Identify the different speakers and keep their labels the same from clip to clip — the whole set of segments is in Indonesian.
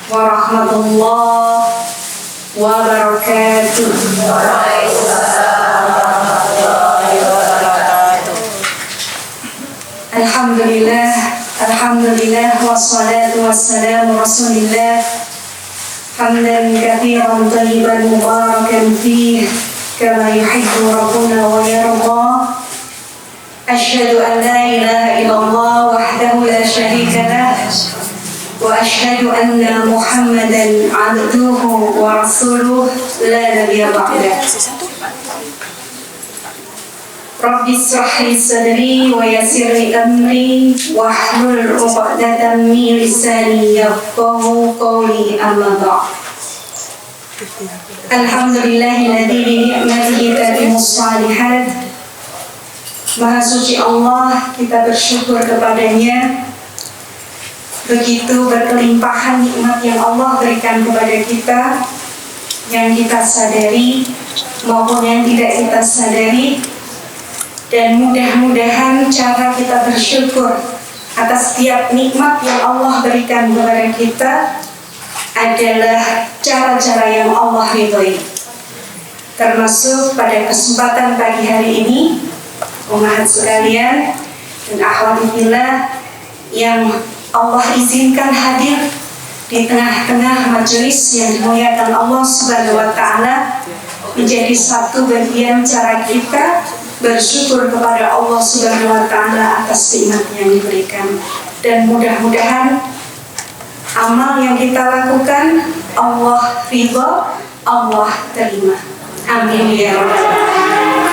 Speaker 1: warahmatullahi wabarakatuh. Alhamdulillah wassalatu wassalamu rasulillah hamdan katsiran thayyiban mubarakan fih kama yuhibbu rabbuna wa yarda. Asyhadu an la ilaha illallah wahdahu la syarika lah wa asyhadu anna Muhammadan abduhu wa rasuluh la nabiyya ba'dah. Rabbi shrah li sadri wa yassir li amri wahlul 'uqdatam min lisani yafqahu qawli, amma ba'd. Alhamdulillahilladzi bi ni'matihi tatimmus shalihat. Maha suci Allah, kita bersyukur kepadanya. Begitu berkelimpahan nikmat yang Allah berikan kepada kita, yang kita sadari maupun yang tidak kita sadari. Dan mudah-mudahan cara kita bersyukur atas setiap nikmat yang Allah berikan kepada kita adalah cara-cara yang Allah ridhoi. Termasuk pada kesempatan pagi hari ini, umat sekalian dan akhwati fillah yang Allah izinkan hadir di tengah-tengah majelis yang dimuliakan Allah Subhanahu wa Ta'ala, menjadi satu bagian cara kita bersyukur kepada Allah Subhanahu wa Ta'ala atas nikmat yang diberikan. Dan mudah-mudahan amal yang kita lakukan Allah ridha, Allah terima. Amin ya rabbal alamin.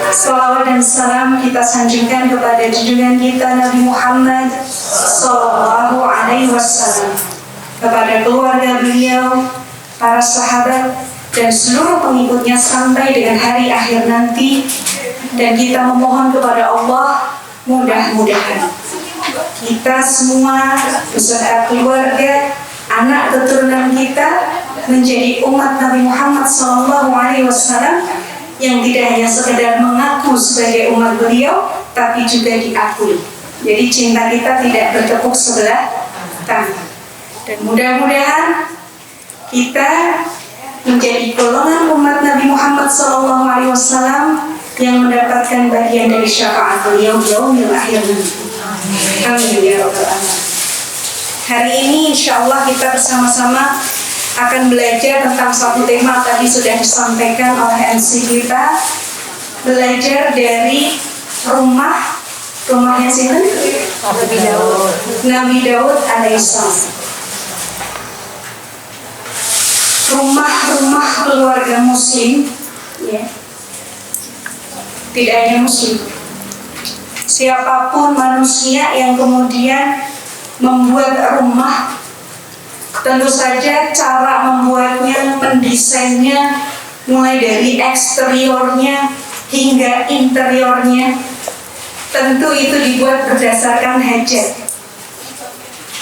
Speaker 1: Salawat dan salam kita sanjungkan kepada junjungan kita Nabi Muhammad sallallahu alaihi wasallam, kepada keluarga beliau, para sahabat dan seluruh pengikutnya sampai dengan hari akhir nanti. Dan kita memohon kepada Allah, mudah-mudahan kita semua beserta keluarga, anak keturunan kita menjadi umat Nabi Muhammad SAW yang tidak hanya sekedar mengaku sebagai umat beliau, tapi juga diakui. Jadi cinta kita tidak bertepuk sebelah tangan. Dan mudah-mudahan kita menjadi golongan umat Nabi Muhammad SAW yang mendapatkan bagian dari syafaat beliau yaumil akhir nanti. Amin ya rabbal alamin. Hari ini insya Allah kita bersama-sama akan belajar tentang satu tema tadi sudah disampaikan oleh MC kita. Belajar dari rumahnya siapa? Nabi Daud alaihissalam. Rumah-rumah keluarga muslim, ya. Tidak hanya muslim, siapapun manusia yang kemudian membuat rumah, tentu saja cara membuatnya, mendesainnya, mulai dari eksteriornya hingga interiornya, tentu itu dibuat berdasarkan hajat.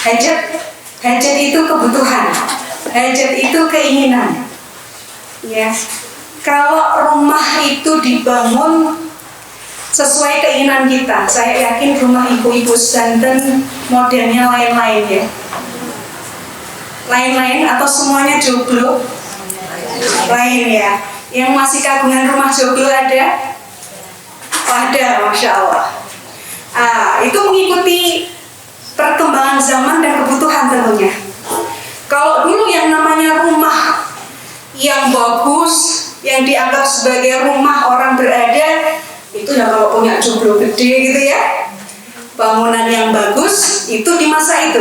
Speaker 1: Hajat itu kebutuhan, hajat itu keinginan. Ya, kalau rumah itu dibangun sesuai keinginan kita, saya yakin rumah ibu-ibu Banten modelnya lain-lain ya. Lain-lain atau semuanya joglo? Lain ya. Yang masih kagungan rumah joglo ada? Oh, ada, Masya Allah. Itu mengikuti perkembangan zaman dan kebutuhan tentunya. Kalau dulu yang namanya rumah yang bagus, yang dianggap sebagai rumah orang berada, itu ya kalau punya joglo gede gitu ya, bangunan yang bagus, itu di masa itu.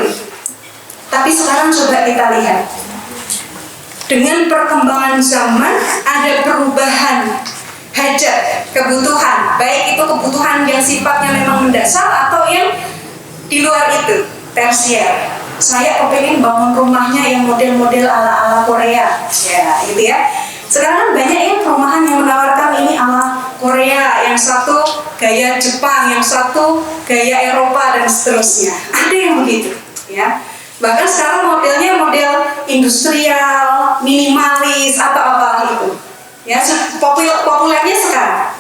Speaker 1: Tapi sekarang coba kita lihat, dengan perkembangan zaman ada perubahan hajat, kebutuhan, baik itu kebutuhan yang sifatnya memang mendasar atau yang di luar itu, tersier. Saya kepengen bangun rumahnya yang model-model ala-ala Korea, ya gitu ya. Sekarang banyak ya perumahan yang menawarkan ini ala Korea, yang satu gaya Jepang, yang satu gaya Eropa dan seterusnya. Ada yang begitu, ya. Bahkan sekarang modelnya model industrial, minimalis atau apa itu, ya. Populernya sekarang.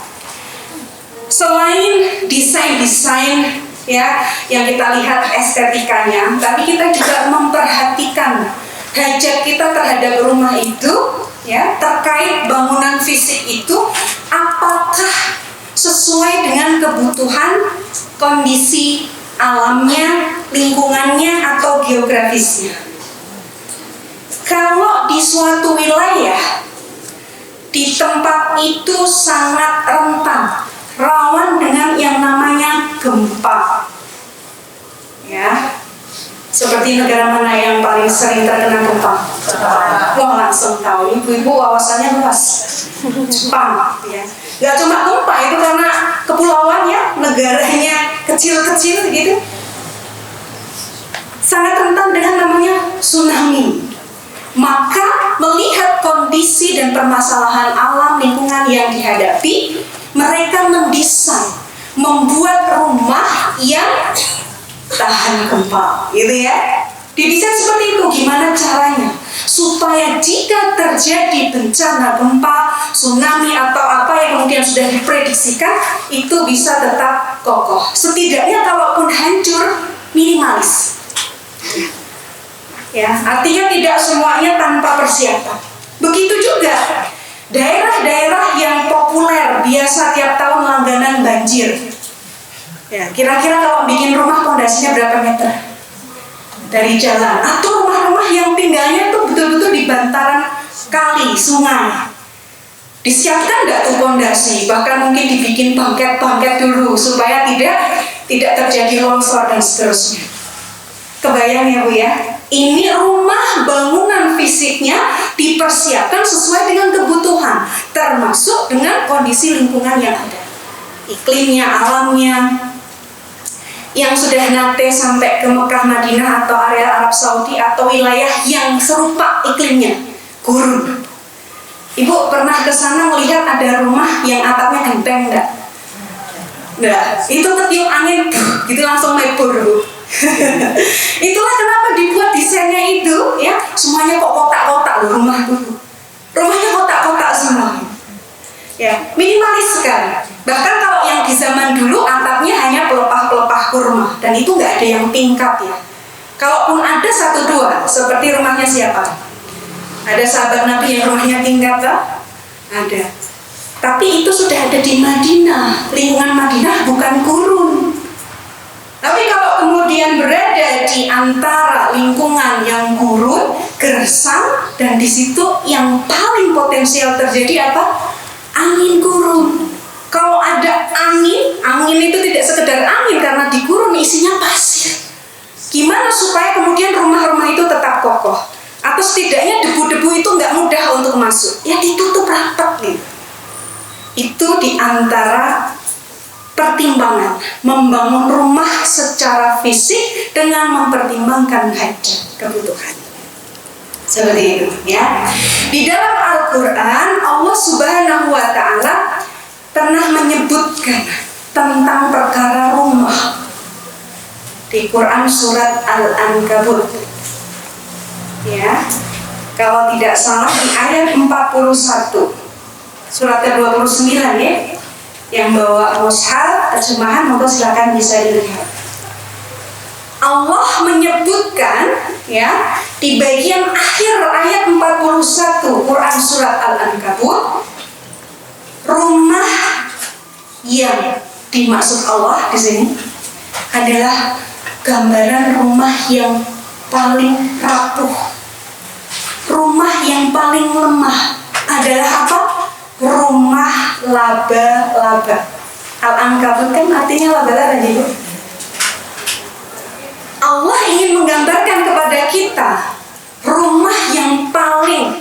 Speaker 1: Selain desain ya yang kita lihat estetikanya, tapi kita juga memperhatikan hajat kita terhadap rumah itu, ya, terkait bangunan fisik itu, apakah sesuai dengan kebutuhan kondisi alamnya, lingkungannya, atau geografisnya. Kalau di suatu wilayah, di tempat itu sangat rentan, rawan dengan yang namanya gempa, ya. Seperti negara mana yang paling sering terkena gempa? Wah, langsung tahu, ibu-ibu wawasannya luas. Jepang, ya. Gak cuma gempa, itu karena kepulauan, ya, negaranya kecil-kecil gitu. Sangat rentan dengan namanya tsunami. Maka melihat kondisi dan permasalahan alam lingkungan yang dihadapi, mereka mendesain, membuat rumah yang tahan gempa, gitu ya. Didesain seperti itu. Gimana caranya? Supaya jika terjadi bencana gempa, tsunami atau apa yang kemudian sudah diprediksikan, itu bisa tetap kokoh. Setidaknya kalaupun hancur, minimalis. Ya, artinya tidak semuanya tanpa persiapan. Begitu juga daerah-daerah yang populer biasa tiap tahun langganan banjir. Ya, kira-kira kalau bikin rumah pondasinya berapa meter dari jalan? Atau rumah-rumah yang tinggalnya tuh betul-betul di bantaran kali, sungai. Disiapkan nggak tuh pondasi? Bahkan mungkin dibikin bangket-bangket dulu supaya tidak terjadi longsor dan seterusnya. Kebayang ya Bu ya? Ini rumah bangunan fisiknya dipersiapkan sesuai dengan kebutuhan, termasuk dengan kondisi lingkungan yang ada, iklimnya, alamnya. Yang sudah nate sampai ke Mekah, Madinah atau area Arab Saudi atau wilayah yang serupa iklimnya, gurun. Ibu pernah ke sana melihat ada rumah yang atapnya genteng enggak? Enggak, itu ketiup angin, gitu langsung lebur Bu. Itulah kenapa dibuat desainnya itu, ya, semuanya kok kotak-kotak loh rumah dulu. Rumahnya kotak-kotak semua. Ya, minimalis sekali. Bahkan kalau yang di zaman dulu atapnya hanya pelepah-pelepah kurma dan itu nggak ada yang tingkat ya. Kalaupun ada satu dua, seperti rumahnya siapa? Ada sahabat Nabi yang rumahnya tingkat tak? Ada. Tapi itu sudah ada di Madinah. Lingkungan Madinah bukan gurun. Tapi kalau kemudian berada di antara lingkungan yang gurun, gersang, dan di situ yang paling potensial terjadi apa? Angin gurun. Kalau ada angin itu tidak sekedar angin karena di gurun isinya pasir. Gimana supaya kemudian rumah-rumah itu tetap kokoh? Atau setidaknya debu-debu itu nggak mudah untuk masuk? Ya ditutup rapat nih. Itu di antara pertimbangan membangun rumah secara fisik dengan mempertimbangkan hajat, kebutuhan. Seperti itu ya. Di dalam Al-Quran Allah Subhanahu wa Ta'ala pernah menyebutkan tentang perkara rumah di Quran surat Al-Ankabut. Ya. Kalau tidak salah di ayat 41 surat ke-29 ya. Yang bawa mushaf terjemahan monggo silakan bisa dilihat. Allah menyebutkan ya di bagian akhir ayat 41 Quran surat Al-Ankabut, rumah yang dimaksud Allah di sini adalah gambaran rumah yang paling rapuh, rumah yang paling lemah adalah apa? Rumah laba-laba. Al-Ankabut kan artinya laba-laba gitu. Allah ingin menggambarkan kepada kita rumah yang paling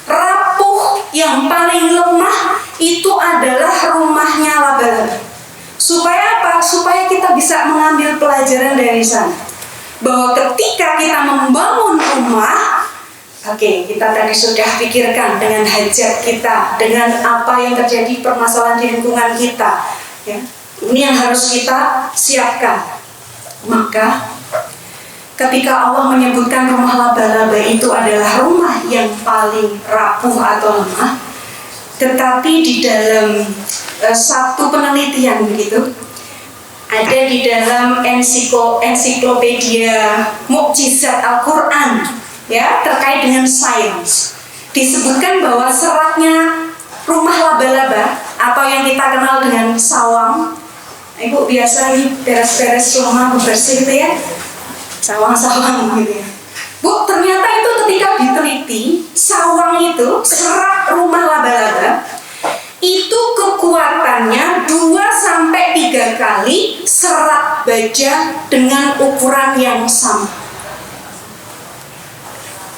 Speaker 1: rapuh, yang paling lemah itu adalah rumahnya laba-laba. Supaya apa? Supaya kita bisa mengambil pelajaran dari sana. Bahwa ketika kita membangun rumah, oke, kita tadi sudah pikirkan dengan hajat kita, dengan apa yang terjadi permasalahan di lingkungan kita. Ya. Ini yang harus kita siapkan. Maka ketika Allah menyebutkan rumah laba-laba itu adalah rumah yang paling rapuh atau lemah, tetapi di dalam satu penelitian begitu, ada di dalam ensiklopedia Mukjizat Al-Quran ya, terkait dengan sains. Disebutkan bahwa seratnya rumah laba-laba atau yang kita kenal dengan sawang. Ibu biasa beres-beres rumah bersih gitu ya, sawang-sawang gitu ya. Bu, ternyata itu ketika diteliti, sawang itu, serat rumah laba-laba itu kekuatannya 2-3 kali serat baja dengan ukuran yang sama.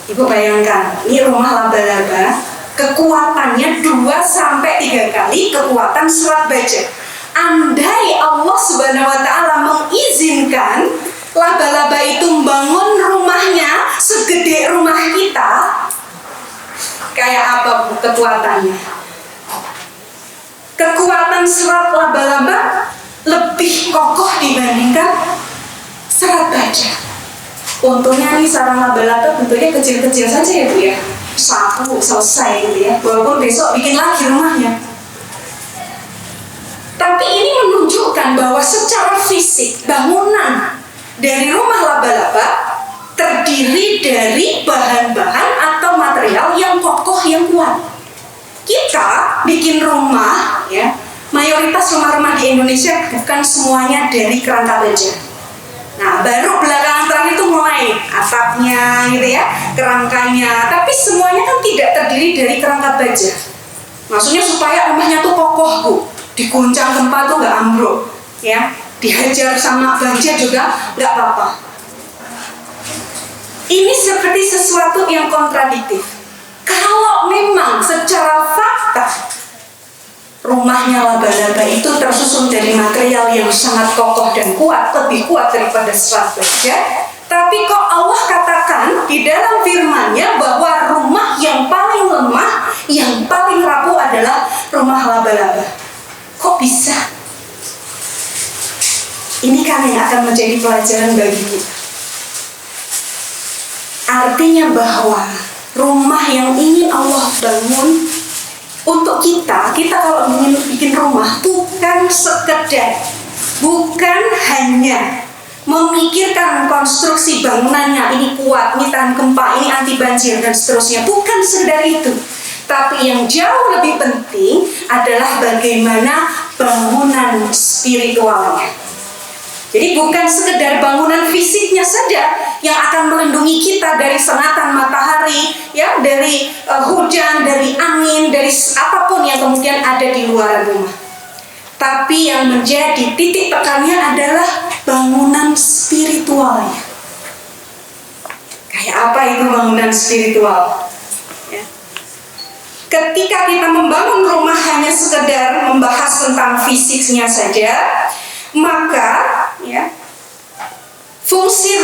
Speaker 1: Ibu bayangkan, ini rumah laba-laba, kekuatannya 2-3 kali kekuatan serat baja. Andai Allah Subhanahu wa Ta'ala mengizinkan laba-laba itu membangun rumahnya segede rumah kita, kayak apa Bu kekuatannya? Kekuatan serat laba-laba lebih kokoh dibandingkan serat baja. Untungnya nih sarang laba-laba bentuknya kecil-kecil saja ya Bu ya, sapu selesai gitu ya, walaupun besok bikin lagi rumahnya. Tapi ini menunjukkan bahwa secara fisik bangunan dari rumah laba-laba terdiri dari bahan-bahan atau material yang kokoh, yang kuat. Kita bikin rumah ya, mayoritas rumah-rumah di Indonesia bukan semuanya dari kerangka baja. Nah, baru belakangan terakhir itu mulai atapnya gitu ya, kerangkanya, tapi semuanya kan tidak terdiri dari kerangka baja. Maksudnya supaya rumahnya tuh kokoh Bu, diguncang gempa tuh nggak ambruk ya, dihajar sama banjir juga nggak apa-apa. Ini seperti sesuatu yang kontradiktif. Kalau memang secara fakta rumahnya laba-laba itu tersusun dari material yang sangat kokoh dan kuat, lebih kuat daripada serat baja, tapi kok Allah katakan di dalam firman-Nya bahwa rumah yang paling lemah, yang paling rapuh adalah rumah laba-laba. Kok bisa? Ini kan yang akan menjadi pelajaran bagi kita. Artinya bahwa rumah yang ingin Allah bangun untuk kita kalau ingin bikin rumah bukan sekedar, bukan hanya memikirkan konstruksi bangunannya, ini kuat, ini tahan gempa, ini anti banjir dan seterusnya, bukan sekedar itu. Tapi yang jauh lebih penting adalah bagaimana bangunan spiritualnya. Jadi bukan sekedar bangunan fisiknya saja yang akan melindungi kita dari sengatan matahari, ya, dari hujan, dari angin, dari apapun yang kemudian ada di luar rumah. Tapi yang menjadi titik tekannya adalah bangunan spiritualnya. Kayak apa itu bangunan spiritual? Ya. Ketika kita membangun rumah hanya sekedar membahas tentang fisiknya saja, maka ya, fungsi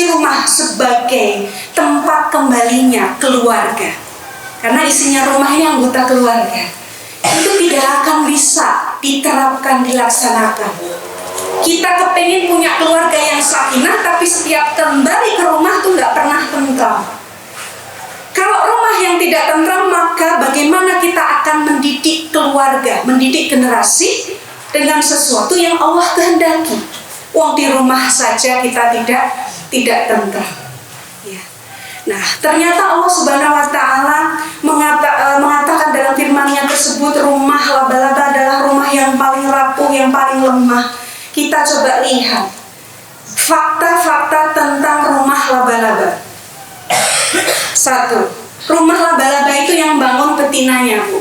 Speaker 1: rumah sebagai tempat kembalinya keluarga, karena isinya rumah ini anggota keluarga, itu tidak akan bisa diterapkan, dilaksanakan. Kita kepengen punya keluarga yang sakinah, tapi setiap kembali ke rumah tuh nggak pernah tentram. Kalau rumah yang tidak tentram, maka bagaimana kita akan mendidik keluarga, mendidik generasi dengan sesuatu yang Allah kehendaki? Wong di rumah saja kita tidak tentram. Ya. Nah, ternyata Allah Subhanahu wa Ta'ala mengatakan dalam firman-Nya tersebut, rumah laba-laba adalah rumah yang paling rapuh, yang paling lemah. Kita coba lihat fakta-fakta tentang rumah laba-laba. 1. Rumah laba-laba itu yang bangun betinanya, Bu.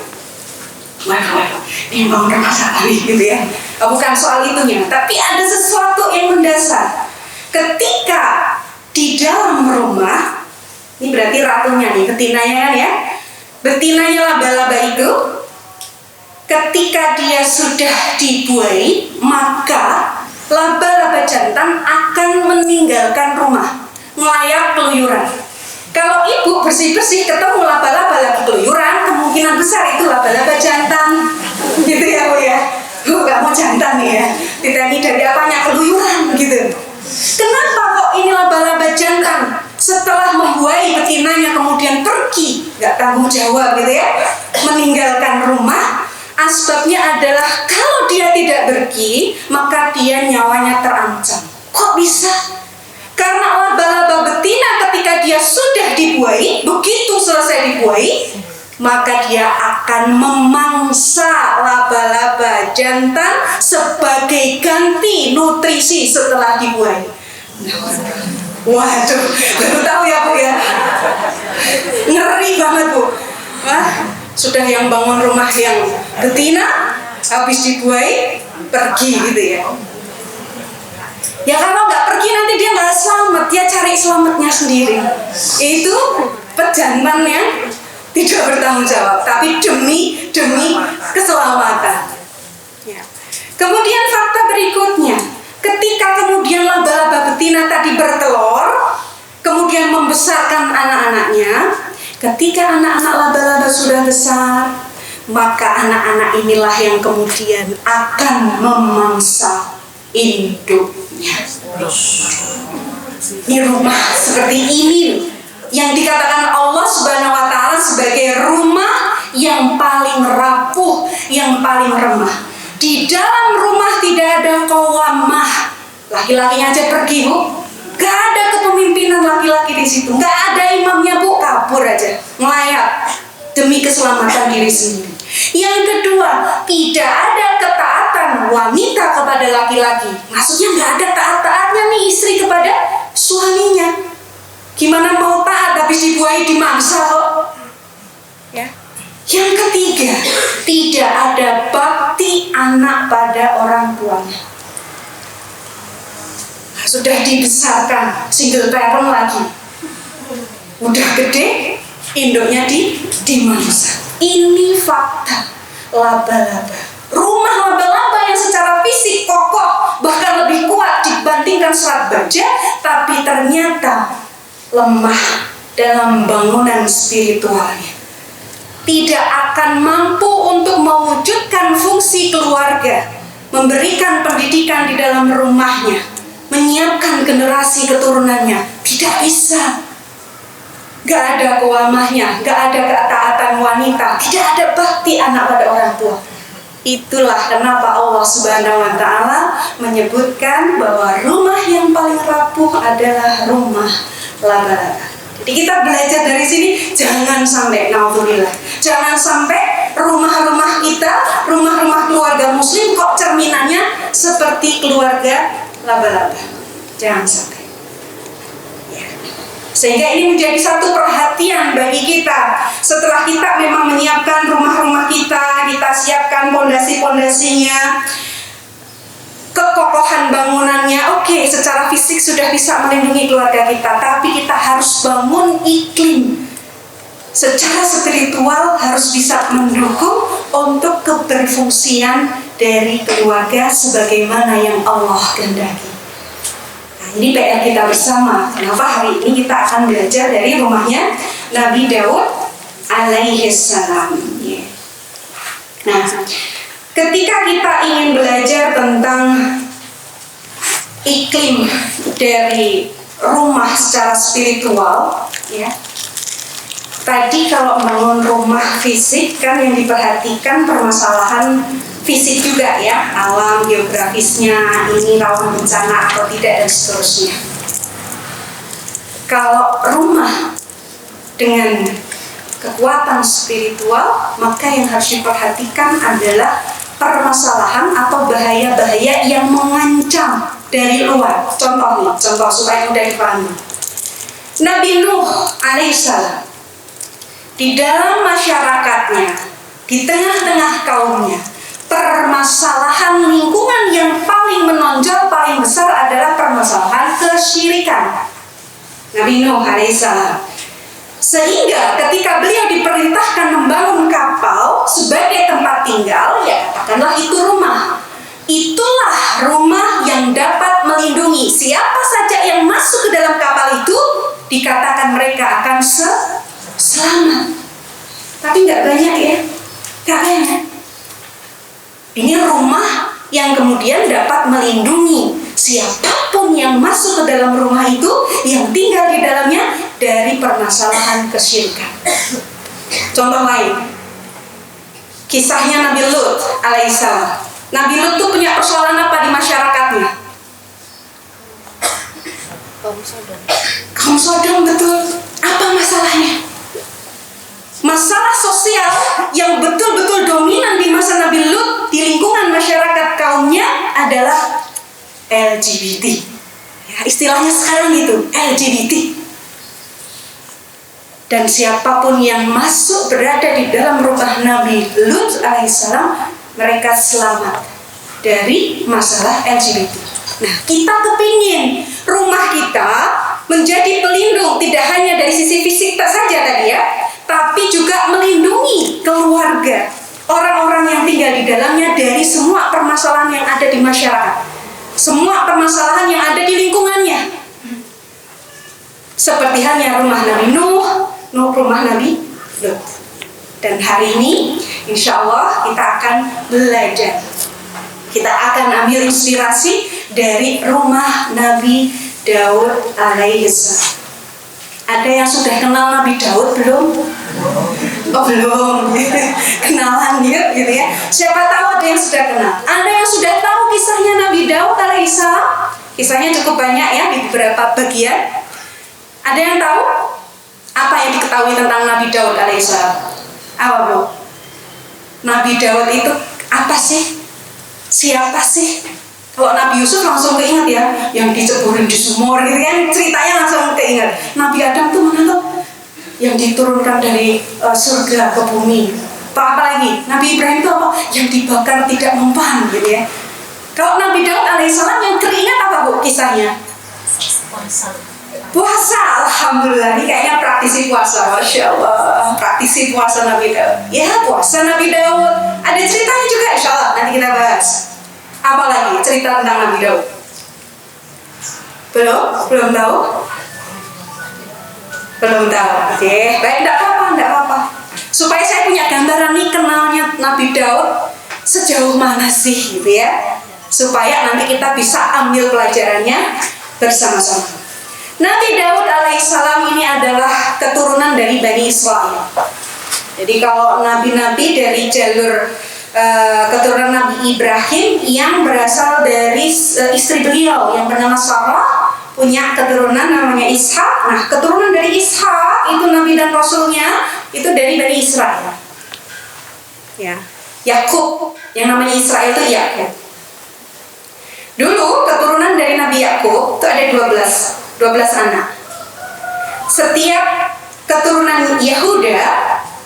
Speaker 1: Waduh, ini bangun rumah sekali gitu ya. Bukan soal itunya, tapi ada sesuatu yang mendasar. Ketika di dalam rumah, ini berarti ratunya nih, betinanya kan ya. Betinanya laba-laba itu, ketika dia sudah dibuai, maka laba-laba jantan akan meninggalkan rumah, melayang keluyuran. Kalau ibu bersih-bersih ketemu laba-laba lagi keluyuran, kemungkinan besar itu laba-laba jantan, gitu ya Bu ya. Bu gak mau jantan nih ya, kita ini dari apanya, keluyuran gitu. Kenapa kok ini laba-laba jantan setelah membuai betinanya kemudian pergi, gak tanggung jawab gitu ya, meninggalkan rumah? Asbabnya adalah kalau dia tidak pergi, maka dia nyawanya terancam. Kok bisa? Karena laba-laba betina ketika dia sudah dibuai, begitu selesai dibuai, maka dia akan memangsa laba-laba jantan sebagai ganti nutrisi setelah dibuai. Waduh, baru tahu ya Bu ya. Ngeri banget Bu. Sudah yang bangun rumah yang betina, habis dibuai, pergi gitu ya. Ya kalau nggak pergi nanti dia nggak selamat, dia cari selamatnya sendiri. Itu pejantan yang tidak bertanggung jawab, tapi demi keselamatan. Ya. Kemudian fakta berikutnya, ketika kemudian laba-laba betina tadi bertelur, kemudian membesarkan anak-anaknya, ketika anak-anak laba-laba sudah besar, maka anak-anak inilah yang kemudian akan memangsa induknya. Ini rumah seperti ini yang dikatakan Allah Subhanahu wa Ta'ala sebagai rumah yang paling rapuh, yang paling remah. Di dalam rumah tidak ada qawamah. Laki-lakinya aja pergi Bu, gak ada kepemimpinan laki-laki di situ, gak ada imamnya Bu, kabur aja, melayap demi keselamatan diri sendiri. Yang kedua, tidak ada ketaatan wanita kepada laki-laki. Maksudnya gak ada taat-taatnya nih istri kepada suaminya. Gimana mau taat habis dibuai dimangsa kok? Ya. Yang ketiga, tidak ada bakti anak pada orang tuanya. Sudah dibesarkan single parent lagi, udah gede, induknya dimangsa. Ini fakta laba-laba. Rumah laba-laba yang secara fisik kokoh, bahkan lebih kuat dibandingkan serat baja, tapi ternyata lemah dalam bangunan spiritualnya. Tidak akan mampu untuk mewujudkan fungsi keluarga, memberikan pendidikan di dalam rumahnya, menyiapkan generasi keturunannya. Tidak bisa. Gak ada qawamahnya, gak ada ketaatan wanita, tidak ada bakti anak pada orang tua. Itulah kenapa Allah Subhanahu wa Ta'ala menyebutkan bahwa rumah yang paling rapuh adalah rumah laba-laba. Jadi kita belajar dari sini, jangan sampai naudzubillah, jangan sampai rumah-rumah kita, rumah-rumah keluarga muslim kok cerminannya seperti keluarga laba-laba. Jangan sampai. Sehingga ini menjadi satu perhatian bagi kita. Setelah kita memang menyiapkan rumah-rumah kita, kita siapkan pondasi-pondasinya, kekokohan bangunannya, oke, secara fisik sudah bisa melindungi keluarga kita, tapi kita harus bangun iklim. Secara spiritual harus bisa mendukung untuk keberfungsian dari keluarga sebagaimana yang Allah kehendaki. Ini PR kita bersama. Kenapa hari ini kita akan belajar dari rumahnya Nabi Daud alaihissalam. Nah, ketika kita ingin belajar tentang iklim dari rumah secara spiritual, ya. Tadi kalau membangun rumah fisik kan yang diperhatikan permasalahan fisik juga ya, alam geografisnya, ini rawan bencana atau tidak dan seterusnya. Kalau rumah dengan kekuatan spiritual, maka yang harus diperhatikan adalah permasalahan atau bahaya-bahaya yang mengancam dari luar. Contoh supaya mudah dipahami. Nabi Nuh alaihissalam di dalam masyarakatnya, di tengah-tengah kaumnya, permasalahan lingkungan yang paling menonjol, paling besar adalah permasalahan kesyirikan. Nabi Nuh alaihissalam. Sehingga ketika beliau diperintahkan membangun kapal sebagai tempat tinggal, ya katakanlah itu rumah. Itulah rumah yang dapat melindungi siapa saja yang masuk ke dalam kapal itu, dikatakan mereka akan selamat. Tapi nggak banyak ya, nggak banyak. Ini rumah yang kemudian dapat melindungi siapapun yang masuk ke dalam rumah itu, yang tinggal di dalamnya dari permasalahan kesyirikan. Contoh lain, kisahnya Nabi Lut alaihissalam. Nabi Lut tuh punya persoalan apa di masyarakatnya? Kaum Sodom, betul. Apa masalahnya? Masalah sosial yang betul-betul dominan di masa Nabi Lut di lingkungan masyarakat kaumnya adalah LGBT. Ya, istilahnya sekarang itu LGBT. Dan siapapun yang masuk berada di dalam rumah Nabi Lut alaihissalam, mereka selamat dari masalah LGBT. Nah, kita kepingin rumah kita menjadi pelindung tidak hanya dari sisi fisik saja tadi ya, tapi juga melindungi keluarga, orang-orang yang tinggal di dalamnya dari semua permasalahan yang ada di masyarakat, semua permasalahan yang ada di lingkungannya. Seperti halnya rumah Nabi Nuh, rumah Nabi Lut. Dan hari ini insya Allah kita akan belajar, kita akan ambil inspirasi dari rumah Nabi Daud alaihissalam. Ada yang sudah kenal Nabi Daud belum? Oh belum. Kenalan gitu ya. Siapa tahu ada yang sudah kenal. Ada yang sudah tahu kisahnya Nabi Daud alaihissalam? Kisahnya cukup banyak ya di beberapa bagian. Ada yang tahu apa yang diketahui tentang Nabi Daud alaihissalam? Apa Bu? Nabi Daud itu apa sih? Siapa sih? Kalau Nabi Yusuf langsung keingat ya, yang diceburin di sumur gitu kan, ceritanya langsung keingat. Nabi Adam tuh mana tuh? Yang diturunkan dari surga ke bumi. Apa lagi? Nabi Ibrahim itu apa? Yang dibakar tidak mempan gitu ya. Kalau Nabi Daud alaihissalam yang keringat apa Bu kisahnya? Puasa, alhamdulillah. Ini kayaknya praktisi puasa, masya Allah. Praktisi puasa Nabi Daud. Ya puasa Nabi Daud. Ada ceritanya juga, insya Allah nanti kita bahas. Apa lagi cerita tentang Nabi Daud? Belum tahu? Belum tahu. Oke, baik, tidak apa-apa. Supaya saya punya gambaran nih kenalnya Nabi Daud sejauh mana sih gitu ya. Supaya nanti kita bisa ambil pelajarannya bersama-sama. Nabi Daud alaihissalam ini adalah keturunan dari Bani Israel. Jadi kalau nabi-nabi dari jalur keturunan Nabi Ibrahim yang berasal dari istri beliau yang bernama Sarah, punya keturunan namanya Ishak. Nah, keturunan dari Ishak itu Nabi dan Rasulnya itu dari Bani Israel. Ya, Yakub yang namanya Israel itu Yakub. Dulu keturunan dari Nabi Yakub itu ada 12 anak. Setiap keturunan Yahuda,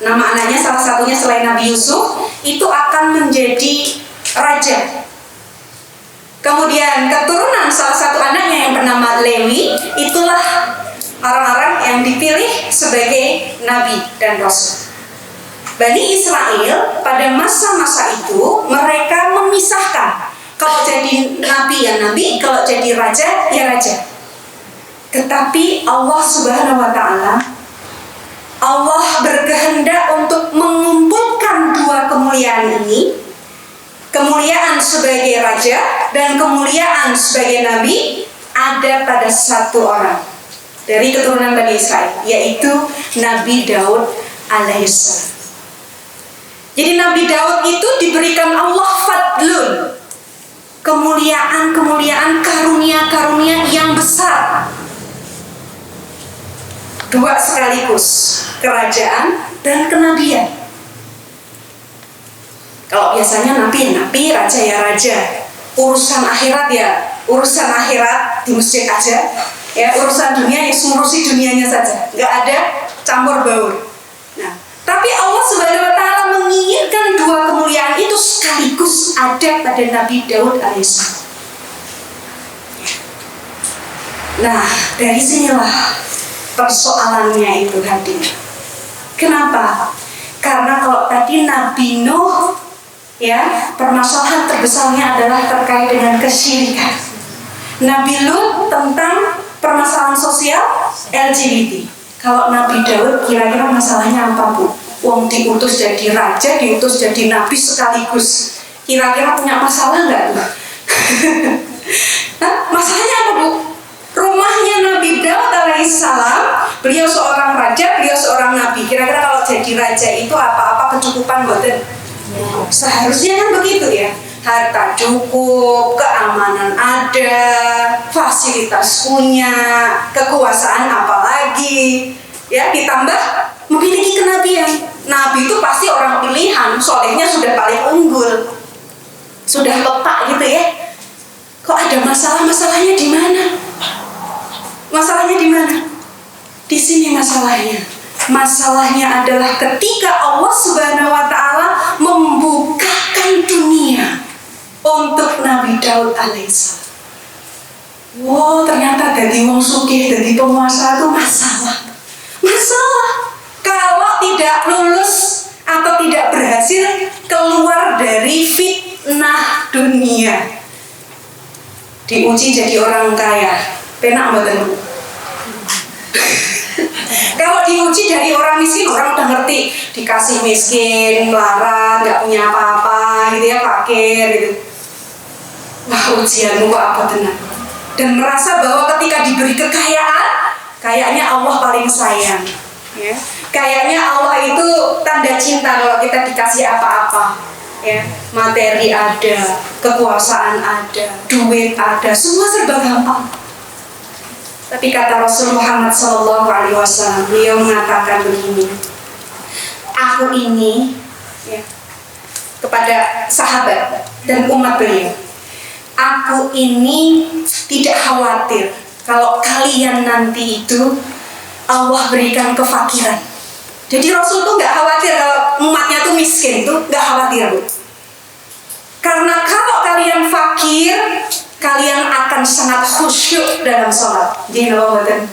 Speaker 1: nama anaknya salah satunya selain Nabi Yusuf, itu akan menjadi raja. Kemudian keturunan salah satu anaknya yang bernama Lewi, itulah orang-orang yang dipilih sebagai nabi dan rasul. Bani Israel pada masa-masa itu mereka memisahkan, kalau jadi nabi ya nabi, kalau jadi raja ya raja. Tetapi Allah Subhanahu wa Ta'ala, Allah berkehendak untuk mengumpulkan dua kemuliaan ini, kemuliaan sebagai raja dan kemuliaan sebagai nabi, ada pada satu orang dari keturunan Bani Israel, yaitu Nabi Daud alaihissalam. Jadi Nabi Daud itu diberikan Allah fadlun, kemuliaan-kemuliaan, karunia-karunia yang besar, dua sekaligus, kerajaan dan kenabian. Kalau biasanya nabi ya nabi, raja ya raja, urusan akhirat ya urusan akhirat di masjid aja, ya urusan dunia ya ngurusi dunianya saja, nggak ada campur baur. Nah, tapi Allah Subhanahu wa Ta'ala menginginkan dua kemuliaan itu sekaligus ada pada Nabi Daud alaihissalam. Nah, dari sinilah persoalannya itu hadir. Kenapa? Karena kalau tadi Nabi Nuh, ya, permasalahan terbesarnya adalah terkait dengan kesyirikan. Nabi Lut tentang permasalahan sosial LGBT. Kalau Nabi Daud kira-kira masalahnya apa Bu? Wong diutus jadi raja, diutus jadi nabi sekaligus. Kira-kira punya masalah nggak? Masalahnya apa Bu? Rumahnya Nabi Daud alaihissalam, beliau seorang raja, beliau seorang nabi. Kira-kira kalau jadi raja itu apa-apa kecukupan buatan? Seharusnya kan begitu ya. harta cukup, keamanan ada, fasilitas punya, kekuasaan apalagi, ya ditambah memiliki kenabian. Nabi itu pasti orang pilihan, solehnya sudah paling unggul, sudah lepak gitu ya. Kok ada masalah? Masalahnya di mana? Masalahnya di mana? Di sini masalahnya. Masalahnya adalah ketika Allah Subhanahu wa Ta'ala membukakan dunia untuk Nabi Daud alaihissalam. Wow, ternyata dari wong sugih, dari penguasa itu masalah. Masalah. Kalau tidak lulus atau tidak berhasil keluar dari fitnah dunia, diuji jadi orang kaya, penak mboten? Kalau diuji dari orang miskin, orang udah ngerti, dikasih miskin, melarat, nggak punya apa-apa, gitu ya, fakir, gitu. Wah, ujianmu kok apa tenang? Dan merasa bahwa ketika diberi kekayaan, kayaknya Allah paling sayang, ya. Kayaknya Allah itu tanda cinta kalau kita dikasih apa-apa, ya. Materi ada, kekuasaan ada, duit ada, semua serba gampang. Tapi kata Rasul Muhammad SAW, beliau mengatakan begini, aku ini, ya, kepada sahabat dan umat beliau, aku ini tidak khawatir kalau kalian nanti itu Allah berikan kefakiran. Jadi Rasul tuh nggak khawatir kalau umatnya tuh miskin, tuh nggak khawatir, Bu. Karena kalau kalian fakir, kalian akan sangat khusyuk dalam sholat. Jadi loh, betul.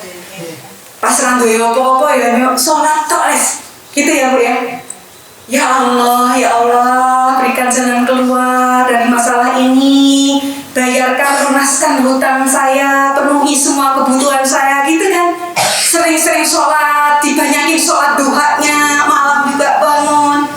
Speaker 1: Pas randu ya apa-apa ya, sholat tok les. Gitu ya, Bu ya. Ya Allah, berikan jalan keluar dari masalah ini. Bayarkan, lunaskan hutang saya, penuhi semua kebutuhan saya, gitu kan. Sering-sering sholat, dibanyakin sholat duhanya, malam juga bangun.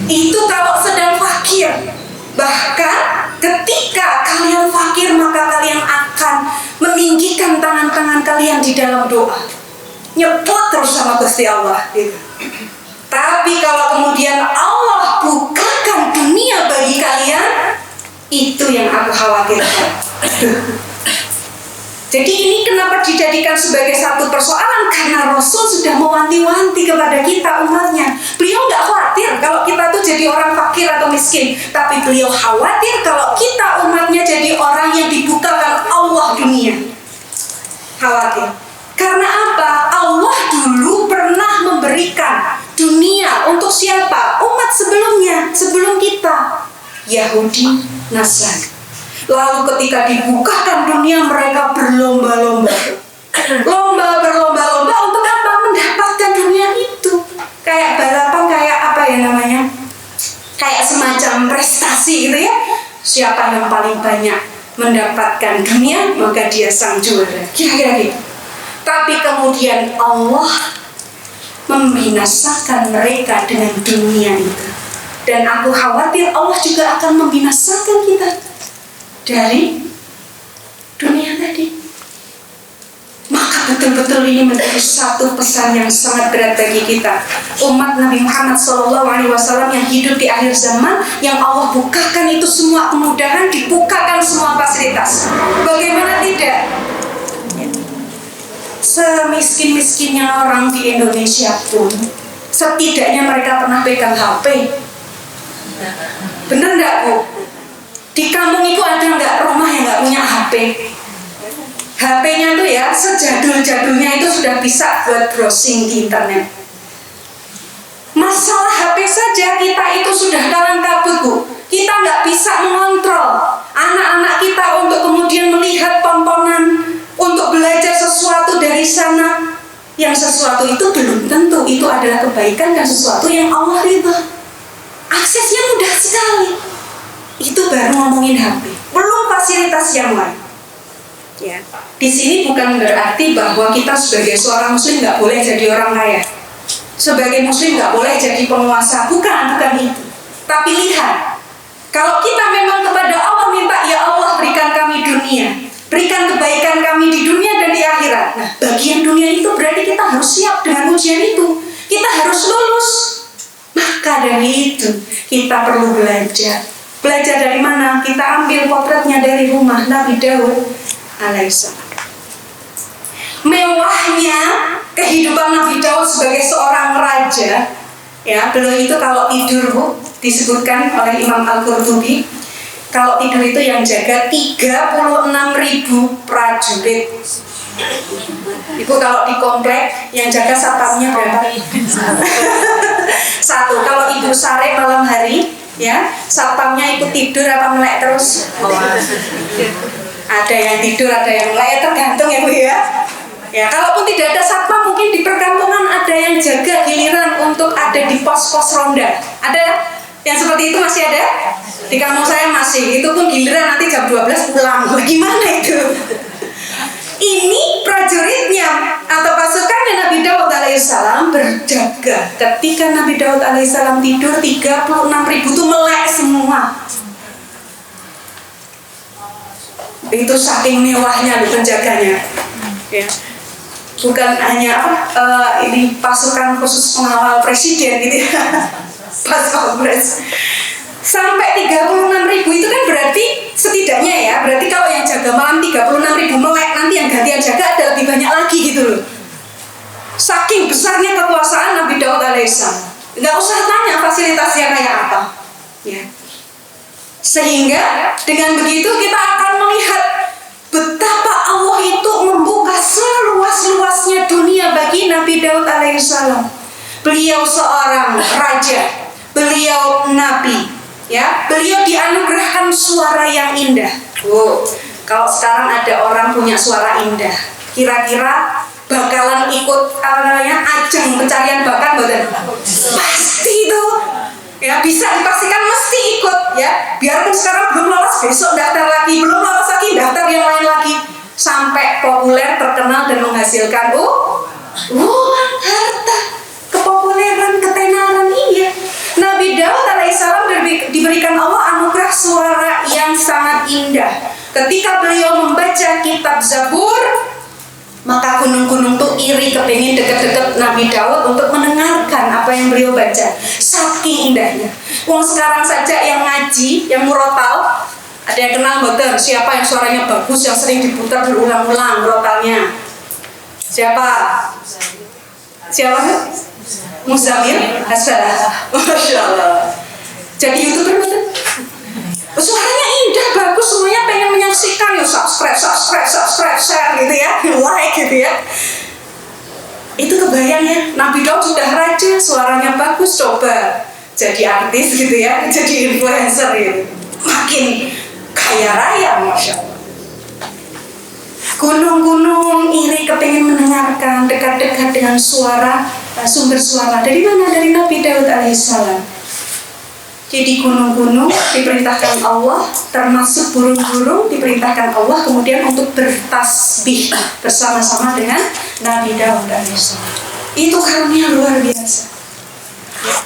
Speaker 1: Itu kalau sedang fakir. Bahkan ketika kalian fakir, maka kalian akan meninggikan tangan-tangan kalian di dalam doa, nyebut terus sama Gusti Allah, gitu. Tapi kalau kemudian Allah bukakan dunia bagi kalian, itu yang aku khawatirkan. Jadi ini kenapa dijadikan sebagai satu persoalan? Karena Rasul sudah mewanti-wanti kepada kita umatnya. Beliau nggak khawatir kalau kita tuh jadi orang fakir atau miskin, tapi beliau khawatir kalau kita umatnya jadi orang yang dibukakan Allah dunia. Khawatir. Karena apa? Allah dulu pernah memberikan dunia untuk siapa? Umat sebelumnya, sebelum kita, Yahudi, Nasrani. Lalu ketika dibukakan dunia, mereka berlomba-lomba untuk apa? Mendapatkan dunia itu. Kayak balapan, kayak apa ya namanya? Kayak semacam prestasi gitu ya. Siapa yang paling banyak mendapatkan dunia, maka dia sang juara. Kira-kira gitu. Tapi kemudian Allah membinasakan mereka dengan dunia itu. Dan aku khawatir Allah juga akan membinasakan kita dari dunia tadi. Maka betul-betul ini menjadi satu pesan yang sangat berat bagi kita, umat Nabi Muhammad SAW yang hidup di akhir zaman, yang Allah bukakan itu semua kemudahan, dibukakan semua fasilitas. Bagaimana tidak? Semiskin-miskinnya orang di Indonesia pun, setidaknya mereka pernah pegang HP. Bener nggak, Bu? Di kampung itu ada nggak rumah yang nggak punya HP? HP-nya tuh ya sejadul-jadulnya itu sudah bisa buat browsing di internet. Masalah HP saja kita itu sudah kalang kabut, Bu. Kita nggak bisa mengontrol anak-anak kita untuk kemudian melihat tontonan, untuk belajar sesuatu dari sana. Yang sesuatu itu belum tentu itu adalah kebaikan dan sesuatu yang Allah ridha. Aksesnya mudah sekali. Itu baru ngomongin HP, belum fasilitas yang lain. Ya, di sini bukan berarti bahwa kita sebagai seorang muslim nggak boleh jadi orang kaya, sebagai muslim nggak boleh jadi penguasa, bukan itu. Tapi lihat, kalau kita memang kepada Allah minta, ya Allah berikan kami dunia, berikan kebaikan kami di dunia dan di akhirat. Nah, bagian dunia itu berarti kita harus siap dengan ujian itu, kita harus lulus. Maka dari itu kita perlu belajar Belajar dari mana? Kita ambil potretnya dari rumah Nabi Daud alaihissalam. Mewahnya kehidupan Nabi Daud sebagai seorang raja, ya, beliau itu kalau tidur, Bu, disebutkan oleh Imam Al-Qurtubi, kalau tidur itu yang jaga 36.000 prajurit. Ibu kalau di komplek yang jaga satpamnya berapa? Satu. Kalau ibu sare malam hari, ya, satpamnya ikut tidur apa melek terus? Ada yang tidur, ada yang melek, tergantung ya Bu ya. Ya, kalaupun tidak ada satpam, mungkin di perkampungan ada yang jaga giliran untuk ada di pos-pos ronda. Ada yang seperti itu masih ada? Di kampung saya masih. Itu pun giliran nanti jam 12 pulang. Bagaimana itu? Ini prajuritnya atau pasukannya Nabi Daud alaihissalam berjaga. Ketika Nabi Daud alaihissalam tidur, 36.000 itu melek semua. Itu saking mewahnya loh penjaganya. Ya. Bukan hanya ini pasukan khusus pengawal presiden gitu ya. Pas kongres. Sampai 36.000 itu kan berarti setidaknya ya, berarti kalau yang jaga malam 36.000 melek, nanti yang gantian jaga ada lebih banyak lagi gitu loh. Saking besarnya kekuasaan Nabi Daud alaihissalam. Nggak usah tanya fasilitasnya kayak apa. Ya. Sehingga dengan begitu kita akan melihat betapa Allah itu membuka seluas-luasnya dunia bagi Nabi Daud alaihissalam. Beliau seorang raja, beliau nabi, ya, beliau dianugerahkan suara yang indah. Kalau sekarang ada orang punya suara indah, kira-kira bakalan ikut ajang pencarian bakat, betul? Pasti itu. Ya, bisa dipastikan mesti ikut, ya. Biarpun sekarang belum lolos, besok daftar lagi, belum lolos lagi, daftar yang lain lagi, sampai populer, terkenal dan menghasilkan uang, harta, kepopuleran, ketenaran. Iya. Nabi Daud alaihissalam diberikan Allah anugerah suara yang sangat indah. Ketika beliau membaca kitab Zabur, maka gunung-gunung tuh iri kepingin deket-deket Nabi Daud untuk mendengarkan apa yang beliau baca. Saking indahnya. Wong sekarang saja yang ngaji, yang murotal, ada yang kenal betul siapa yang suaranya bagus, yang sering diputar berulang-ulang murotalnya? Siapa? Siapa? Muzamil Hasanah. Masya Allah. Jadi YouTuber betul. Suaranya indah, bagus, semuanya pengen menyaksikan, ya subscribe, share gitu ya, like gitu ya. Itu kebayang ya, Nabi Daud sudah raja, suaranya bagus, coba jadi artis gitu ya, jadi influencer gitu. Makin kaya raya, Masya Allah. Gunung-gunung iri kepingin mendengarkan, dekat-dekat dengan suara, sumber suara. Dari mana? Dari Nabi Daud alaihissalam. Jadi gunung-gunung diperintahkan Allah, termasuk burung-burung diperintahkan Allah kemudian untuk bertasbih bersama-sama dengan Nabi Daud alaihissalam. Itu karunia luar biasa.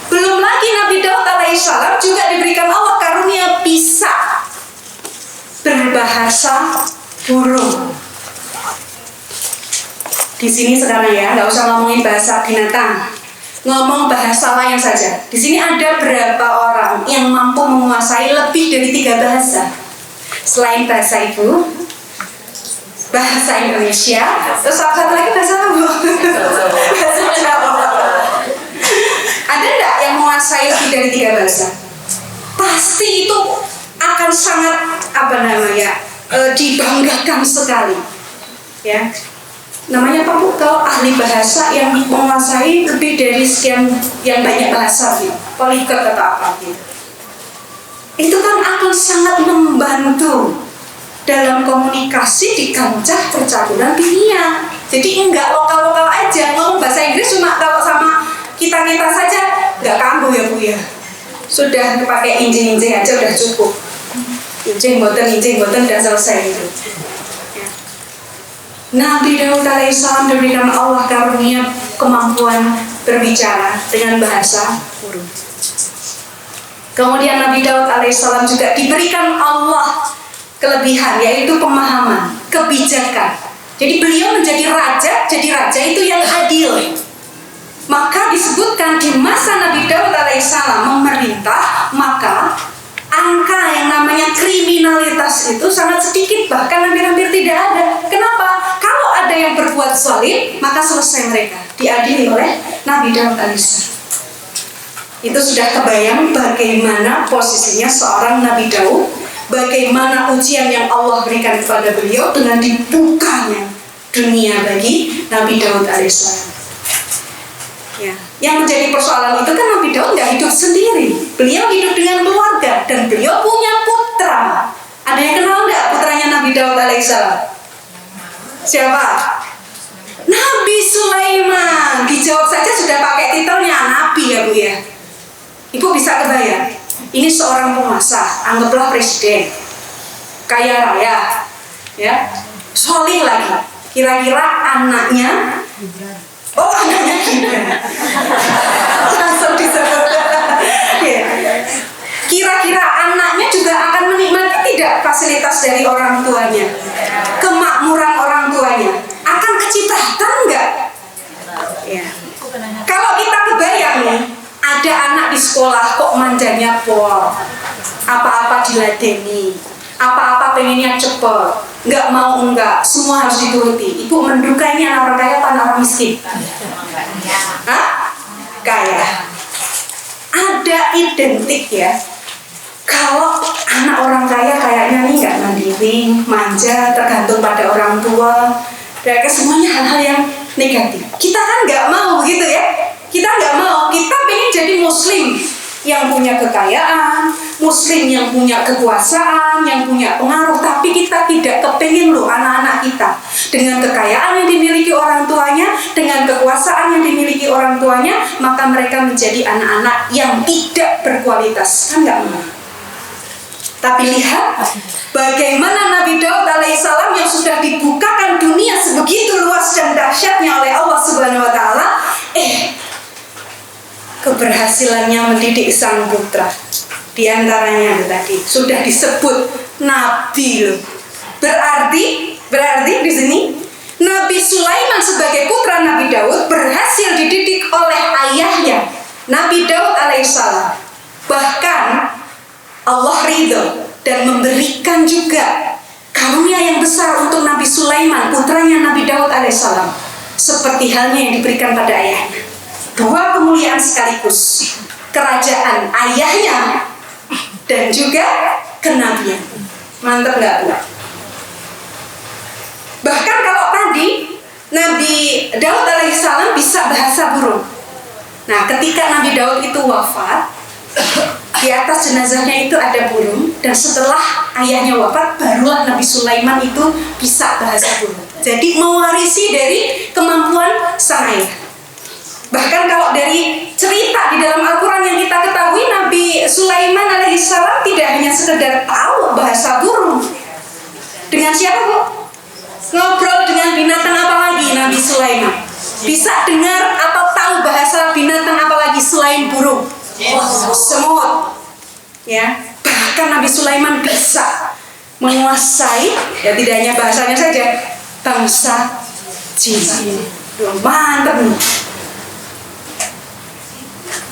Speaker 1: Belum lagi Nabi Daud alaihissalam juga diberikan Allah karunia bisa berbahasa burung. Di sini sekarang ya, nggak usah ngomongin bahasa binatang. Ngomong bahasa lain saja. Di sini ada berapa orang yang mampu menguasai lebih dari 3 bahasa? Selain bahasa ibu, bahasa Indonesia, terus satu lagi bahasa apa, Bu? Bahasa Jawa. Ada enggak yang menguasai lebih dari 3 bahasa? Pasti itu akan sangat dibanggakan sekali. Ya. Namanya apa, Bu? Kalau ahli bahasa yang menguasai lebih dari sekian yang banyak bahasa gitu, polyglot atau apa gitu. Itu kan akan sangat membantu dalam komunikasi di kancah percaturan dunia. Jadi enggak lokal-lokal aja, ngomong bahasa Inggris cuma kalau sama kita-kita saja enggak kambuh ya Bu ya. Sudah pakai injing-injing aja udah cukup. Injing boten udah selesai gitu. Nabi Daud alaihissalam diberikan Allah karunia kemampuan berbicara dengan bahasa burung. Kemudian Nabi Daud alaihissalam juga diberikan Allah kelebihan, yaitu pemahaman, kebijakan. Jadi beliau menjadi raja itu yang adil. Maka disebutkan di masa Nabi Daud alaihissalam memerintah, maka angka kualitas itu sangat sedikit, bahkan hampir-hampir tidak ada. Kenapa? Kalau ada yang berbuat zalim, maka selesai mereka, diadili oleh Nabi Daud alaihissalam. Itu sudah kebayang bagaimana posisinya seorang Nabi Daud, bagaimana ujian yang Allah berikan kepada beliau dengan dibukanya dunia bagi Nabi Daud alaihissalam. Ya, yang menjadi persoalan itu kan Nabi Daud nggak hidup sendiri, beliau hidup dengan keluarga dan beliau punya putra. Ada yang kenal nggak putranya Nabi Daud alaihissalam? Siapa? Nabi Sulaiman. Dijawab saja sudah pakai titelnya Nabi ya Bu ya. Ibu bisa kebayang, ini seorang penguasa, anggaplah presiden, kaya raya, ya, solih lagi. Kira-kira anaknya, anaknya Gibran, langsung disebut. Ya. Kira-kira anaknya juga akan menikmati tidak fasilitas dari orang tuanya, kemakmuran orang tuanya, akan kecipratan enggak? Ya. Kalau kita kebayang nih, ada anak di sekolah kok manjanya pol, apa-apa diladeni, apa-apa pengennya cepet, nggak mau enggak, semua harus dituruti. Ibu mendukainya anak orang kaya apa anak orang miskin? Hah? Kaya. Ada identik ya. Kalau anak orang kaya kayaknya nih nggak mandiri, manja, tergantung pada orang tua, dan semuanya hal-hal yang negatif. Kita kan nggak mau begitu ya. Kita nggak mau, kita pengen jadi muslim yang punya kekayaan, muslim yang punya kekuasaan, yang punya pengaruh. Tapi kita tidak kepengen loh anak-anak kita dengan kekayaan yang dimiliki orang tuanya, dengan kekuasaan yang dimiliki orang tuanya, maka mereka menjadi anak-anak yang tidak berkualitas. Kan nggak mau. Tapi lihat bagaimana Nabi Daud alaihissalam yang sudah dibukakan dunia sebegitu luas dan dahsyatnya oleh Allah Subhanahu wa taala, keberhasilannya mendidik sang putra. Di antaranya tadi sudah disebut nabi loh. Berarti di sini Nabi Sulaiman sebagai putra Nabi Daud berhasil dididik oleh ayahnya Nabi Daud alaihissalam. Bahkan Allah ridho dan memberikan juga karunia yang besar untuk Nabi Sulaiman, putranya Nabi Daud alaihissalam, seperti halnya yang diberikan pada ayahnya. Dua kemuliaan sekaligus, kerajaan ayahnya dan juga kenabian. Mantap nggak Bu? Bahkan kalau tadi Nabi Daud alaihissalam bisa bahasa burung. Nah, ketika Nabi Daud itu wafat, di atas jenazahnya itu ada burung, dan setelah ayahnya wafat, barulah Nabi Sulaiman itu bisa bahasa burung. Jadi mewarisi dari kemampuan sang ayah. Bahkan kalau dari cerita di dalam Al-Quran yang kita ketahui, Nabi Sulaiman alaihissalam tidak hanya sekedar tahu bahasa burung. Dengan siapa Bu? Ngobrol dengan binatang apa lagi Nabi Sulaiman? Bisa dengar atau tahu bahasa binatang apa lagi selain burung? Semut. Ya. Bahkan Nabi Sulaiman bisa menguasai, ya tidak hanya bahasanya saja, bangsa jin. Mantap nih.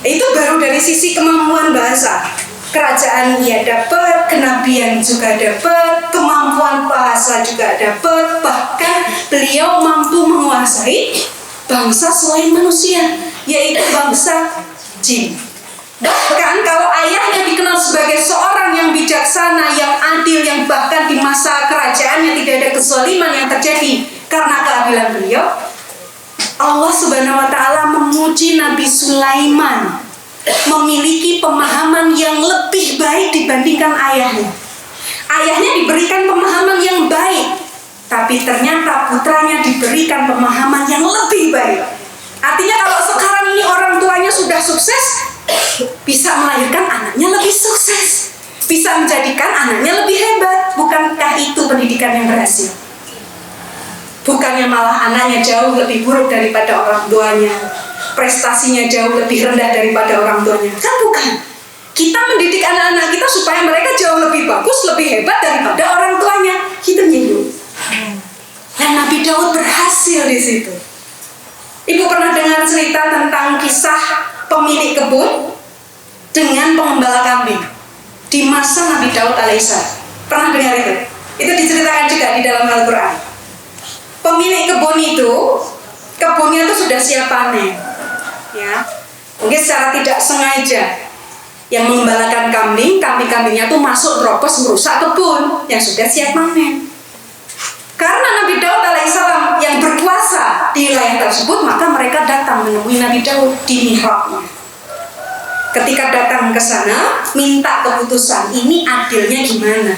Speaker 1: Itu baru dari sisi kemampuan bahasa. Kerajaan dia dapat, kenabian juga dapat, kemampuan bahasa juga dapat. Bahkan beliau mampu menguasai bangsa selain manusia, yaitu bangsa jin. Bahkan kalau ayahnya dikenal sebagai seorang yang bijaksana, yang adil, yang bahkan di masa kerajaannya tidak ada kezaliman yang terjadi karena keadilan beliau, Allah Subhanahu wa taala memuji Nabi Sulaiman memiliki pemahaman yang lebih baik dibandingkan ayahnya. Ayahnya diberikan pemahaman yang baik, tapi ternyata putranya diberikan pemahaman yang lebih baik. Artinya kalau sekarang ini orang tuanya sudah sukses, bisa melahirkan anaknya lebih sukses, bisa menjadikan anaknya lebih hebat. Bukankah itu pendidikan yang berhasil? Bukannya malah anaknya jauh lebih buruk daripada orang tuanya, prestasinya jauh lebih rendah daripada orang tuanya. Kan bukan. Kita mendidik anak-anak kita supaya mereka jauh lebih bagus, lebih hebat daripada orang tuanya. Itu nyinggung. Dan Nabi Daud berhasil di situ. Ibu pernah dengar cerita tentang kisah pemilik kebun dengan pengembala kambing di masa Nabi Daud alaihissalam. Pernah dengar itu? Itu diceritakan juga di dalam Al-Quran. Pemilik kebun itu, kebunnya itu sudah siap panen, ya. Mungkin secara tidak sengaja yang mengembalakan kambing-kambingnya itu masuk terobos merusak kebun yang sudah siap panen. Karena Nabi Daud alaihissalam yang berkuasa di wilayah tersebut, maka mereka datang menemui Nabi Daud di mihrabnya. Ketika datang ke sana, minta keputusan, ini adilnya gimana?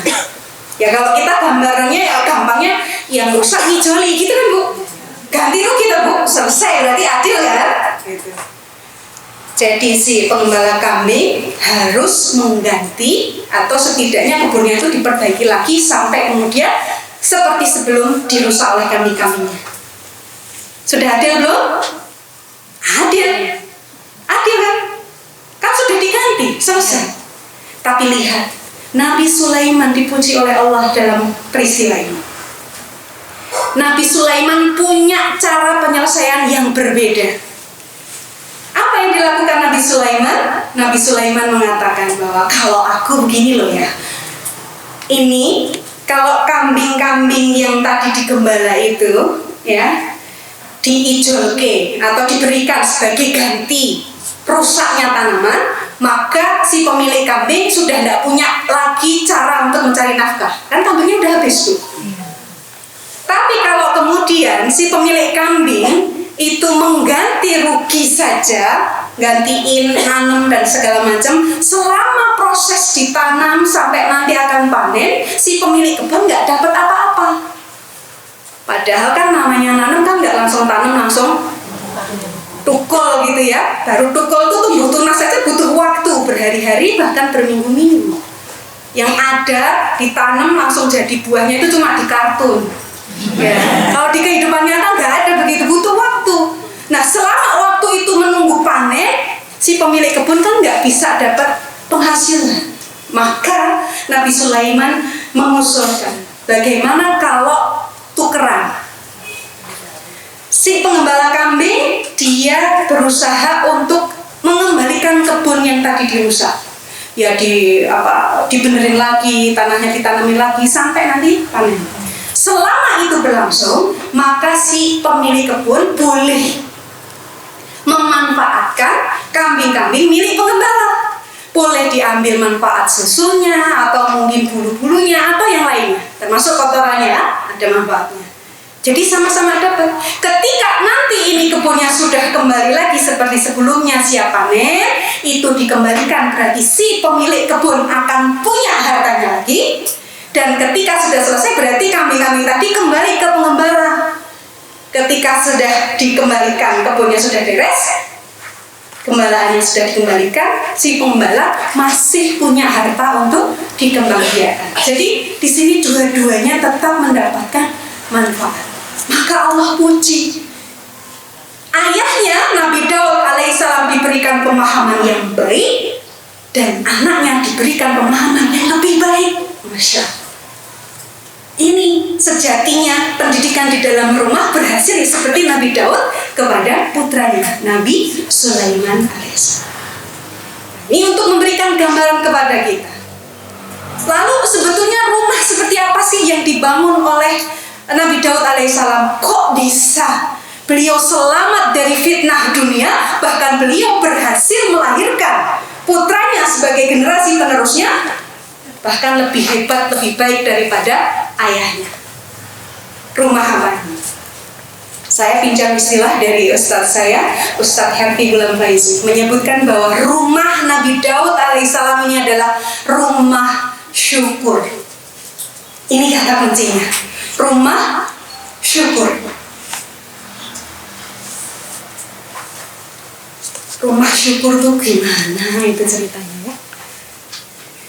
Speaker 1: Ya kalau kita gambarannya ya gampangnya yang rusak hijoli gitu kan Bu, ganti rugi kita Bu, selesai, berarti adil kan? Gitu. Jadi si pengembala kambing harus mengganti atau setidaknya kebunnya itu diperbaiki lagi sampai kemudian seperti sebelum dirusak oleh kambing-kambingnya. Sudah adil belum? Adil. Adil kan? Kan sudah diganti, selesai. Tapi lihat, Nabi Sulaiman dipuji oleh Allah dalam peristiwa ini. Nabi Sulaiman punya cara penyelesaian yang berbeda. Apa yang dilakukan Nabi Sulaiman? Nabi Sulaiman mengatakan bahwa kalau aku begini loh ya, ini kalau kambing-kambing yang tadi digembala itu ya diijolke atau diberikan sebagai ganti rusaknya tanaman, maka si pemilik kambing sudah tidak punya lagi cara untuk mencari nafkah, kan kambingnya udah habis tuh. Tapi kalau kemudian si pemilik kambing itu mengganti rugi saja, gantiin nanam dan segala macam, selama proses ditanam sampai nanti akan panen, si pemilik kebun nggak dapat apa-apa. Padahal kan namanya nanam kan nggak langsung tanam langsung tukul gitu ya. Baru tukul itu tumbuh tunas saja butuh waktu berhari-hari bahkan berminggu-minggu. Yang ada ditanam langsung jadi buahnya itu cuma di kartun. Ya. Kalau di kehidupan nyata nggak ada begitu, butuh waktu. Nah selama waktu itu menunggu panen, si pemilik kebun kan nggak bisa dapat penghasilan. Maka Nabi Sulaiman mengusulkan, bagaimana kalau tukeran? Si pengembala kambing dia berusaha untuk mengembalikan kebun yang tadi dirusak. Ya dibenerin lagi, tanahnya ditanamin lagi sampai nanti panen. Selama itu berlangsung, maka si pemilik kebun boleh memanfaatkan kambing-kambing milik pengembala. Boleh diambil manfaat susunya atau mungkin bulu-bulunya atau yang lainnya, termasuk kotorannya ada manfaatnya. Jadi sama-sama dapat. Ketika nanti ini kebunnya sudah kembali lagi seperti sebelumnya siap panen, itu dikembalikan, berarti si pemilik kebun akan punya hartanya lagi. Dan ketika sudah selesai berarti kambing-kambing tadi kembali ke pengembala. Ketika sudah dikembalikan, kebunnya sudah beres, gembalaannya sudah dikembalikan, si pengembala masih punya harta untuk dikembangbiakan. Jadi di sini dua-duanya tetap mendapatkan manfaat. Maka Allah puji. Ayahnya Nabi Daud alaihissalam diberikan pemahaman yang baik dan anaknya diberikan pemahaman yang lebih baik. Masya Allah. Ini sejatinya pendidikan di dalam rumah berhasil seperti Nabi Daud kepada putranya Nabi Sulaiman alaihissalam. Ini untuk memberikan gambaran kepada kita. Lalu sebetulnya rumah seperti apa sih yang dibangun oleh Nabi Daud alaihissalam? Kok bisa beliau selamat dari fitnah dunia, bahkan beliau berhasil melahirkan putranya sebagai generasi penerusnya, bahkan lebih hebat, lebih baik daripada ayahnya. Rumah apa? Saya pinjam istilah dari Ustadz saya, Ustadz Herfi Gulam Faizi, menyebutkan bahwa rumah Nabi Daud alaihissalam ini adalah rumah syukur. Ini kata kuncinya, rumah syukur. Rumah syukur tuh gimana itu ceritanya ya?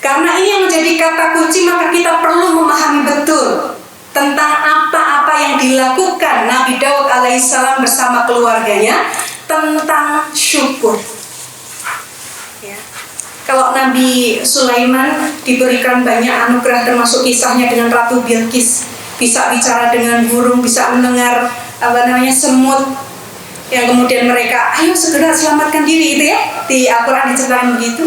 Speaker 1: Karena ini yang menjadi kata kunci, maka kita perlu memahami betul tentang apa-apa yang dilakukan Nabi Daud alaihissalam bersama keluarganya tentang syukur. Ya. Kalau Nabi Sulaiman diberikan banyak anugerah, termasuk kisahnya dengan Ratu Bilqis, bisa bicara dengan burung, bisa mendengar semut, yang kemudian mereka ayo segera selamatkan diri itu ya, di Al-Quran diceritakan begitu.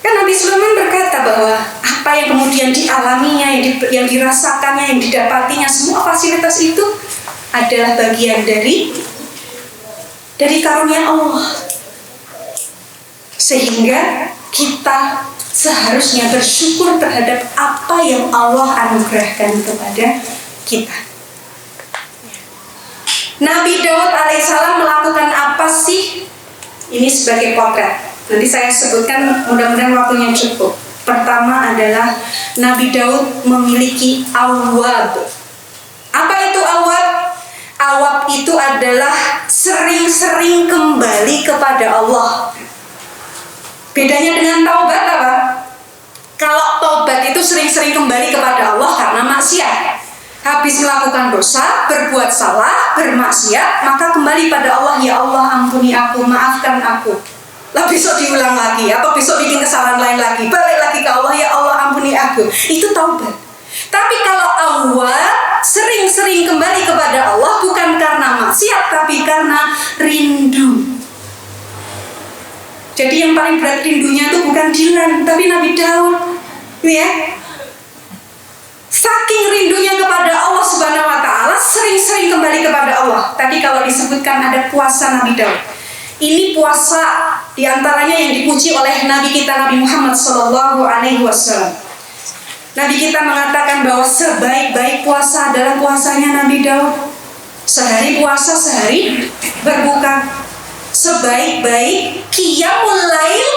Speaker 1: Kan Nabi Sulaiman berkata bahwa apa yang kemudian dialaminya, yang dirasakannya, yang didapatinya, semua fasilitas itu adalah bagian dari karunia Allah. Sehingga kita seharusnya bersyukur terhadap apa yang Allah anugerahkan kepada kita. Nabi Daud alaihissalam melakukan apa sih? Ini sebagai potret. Nanti saya sebutkan, mudah-mudahan waktunya cukup. Pertama adalah Nabi Daud memiliki awwab. Apa itu awwab? Awwab itu adalah sering-sering kembali kepada Allah. Bedanya dengan taubat apa? Kalau taubat itu sering-sering kembali kepada Allah karena maksiat. Habis melakukan dosa, berbuat salah, bermaksiat, maka kembali pada Allah. Ya Allah, ampuni aku, maafkan aku. Lah besok diulang lagi, atau besok bikin kesalahan lain lagi, balik lagi ke Allah. Ya Allah, ampuni aku. Itu taubat. Tapi kalau awal sering-sering kembali kepada Allah, bukan karena maksiat, tapi karena rindu. Jadi yang paling berat rindunya itu bukan Dilan, tapi Nabi Daud, ya. Saking rindunya kepada Allah Subhanahu Wa Taala, sering-sering kembali kepada Allah. Tadi kalau disebutkan ada puasa Nabi Daud. Ini puasa diantaranya yang dipuji oleh Nabi kita Nabi Muhammad SAW. Nabi kita mengatakan bahwa sebaik-baik puasa adalah puasanya Nabi Daud. Sehari puasa, sehari berbuka. Sebaik-baik qiyamul lail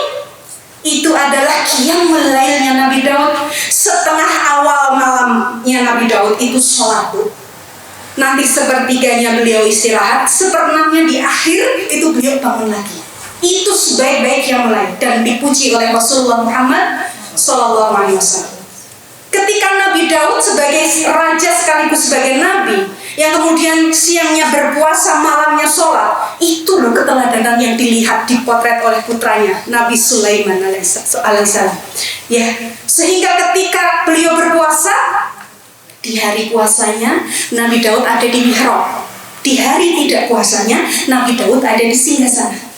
Speaker 1: itu adalah qiyamul lailnya Nabi Daud. Setengah awal malamnya Nabi Daud itu sholat. Nanti sepertiganya beliau istirahat, seperenamnya di akhir itu beliau bangun lagi. Itu sebaik-baik qiyamul lail dan dipuji oleh Rasulullah Muhammad SAW. Ketika Nabi Daud sebagai raja sekaligus sebagai nabi yang kemudian siangnya berpuasa, malamnya sholat, itu loh keteladanan yang dilihat, dipotret oleh putranya Nabi Sulaiman alaihissalam. Ya, sehingga ketika beliau berpuasa, di hari puasanya Nabi Daud ada di mihrab. Di hari tidak puasanya Nabi Daud ada di singgasana.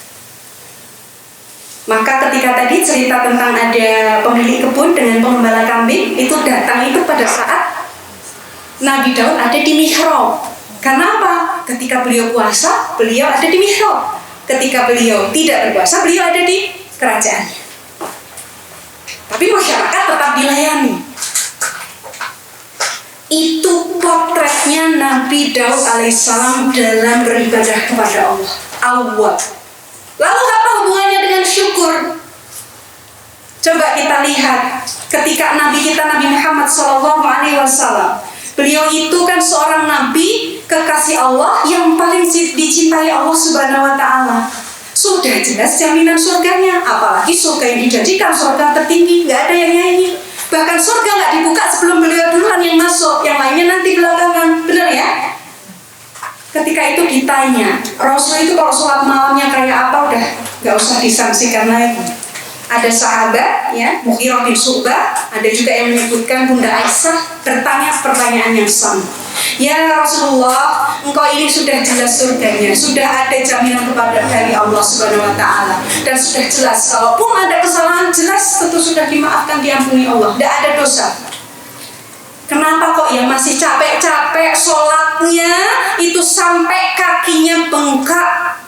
Speaker 1: Maka ketika tadi cerita tentang ada pemilik kebun dengan pengembala kambing, itu datang itu pada saat Nabi Daud ada di mihrab. Karena apa? Ketika beliau puasa, beliau ada di mihrab. Ketika beliau tidak berpuasa, beliau ada di kerajaannya. Tapi masyarakat tetap dilayani. Itu potretnya Nabi Daud alaihissalam dalam beribadah kepada Allah. Awwab. Lalu apa hubungannya dengan syukur? Coba kita lihat ketika Nabi kita Nabi Muhammad SAW. Beliau itu kan seorang nabi kekasih Allah yang paling dicintai Allah Subhanahu Wa Taala. Sudah jelas jaminan surganya, apalagi surga yang dijanjikan, surga tertinggi, nggak ada yang nyanyi. Bahkan surga nggak dibuka sebelum beliau duluan yang masuk, yang lainnya nanti belakangan, benar ya? Ketika itu ditanya, Rasul itu kalau sholat malamnya kayak apa, udah nggak usah disangsikan lagi. Ada sahabat, ya, Mughirah bin Syu'bah, ada juga yang menyebutkan Bunda Aisyah bertanya pertanyaan yang sama. Ya Rasulullah, engkau ini sudah jelas surganya, sudah ada jaminan kepada dari Allah Subhanahu Wa Taala, dan sudah jelas kalaupun ada kesalahan jelas tentu sudah dimaafkan, diampuni Allah, tidak ada dosa. Kenapa kok ya masih capek-capek sholatnya itu sampai kakinya bengkak?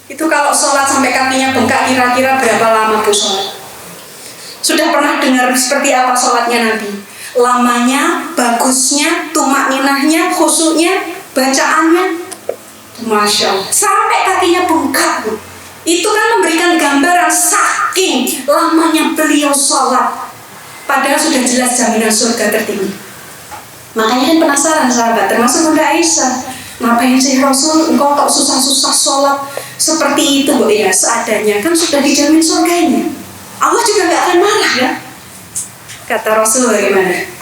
Speaker 1: Itu kalau sholat sampai kakinya bengkak kira-kira berapa lama Bu sholat? Sudah pernah dengar seperti apa sholatnya Nabi? Lamanya, bagusnya, tumakninahnya, khusyuknya, bacaannya, Masya Allah, sampai kakinya bengkak Bu. Itu kan memberikan gambaran saking lamanya beliau sholat. Padahal sudah jelas jaminan surga tertinggi. Makanya kan penasaran sahabat, termasuk Bunda Aisyah, ngapain sih Rasul engkau kok susah-susah sholat seperti itu? Bu, ya seadanya, kan sudah dijamin surganya. Allah juga gak akan marah ya. Kata Rasul bagaimana?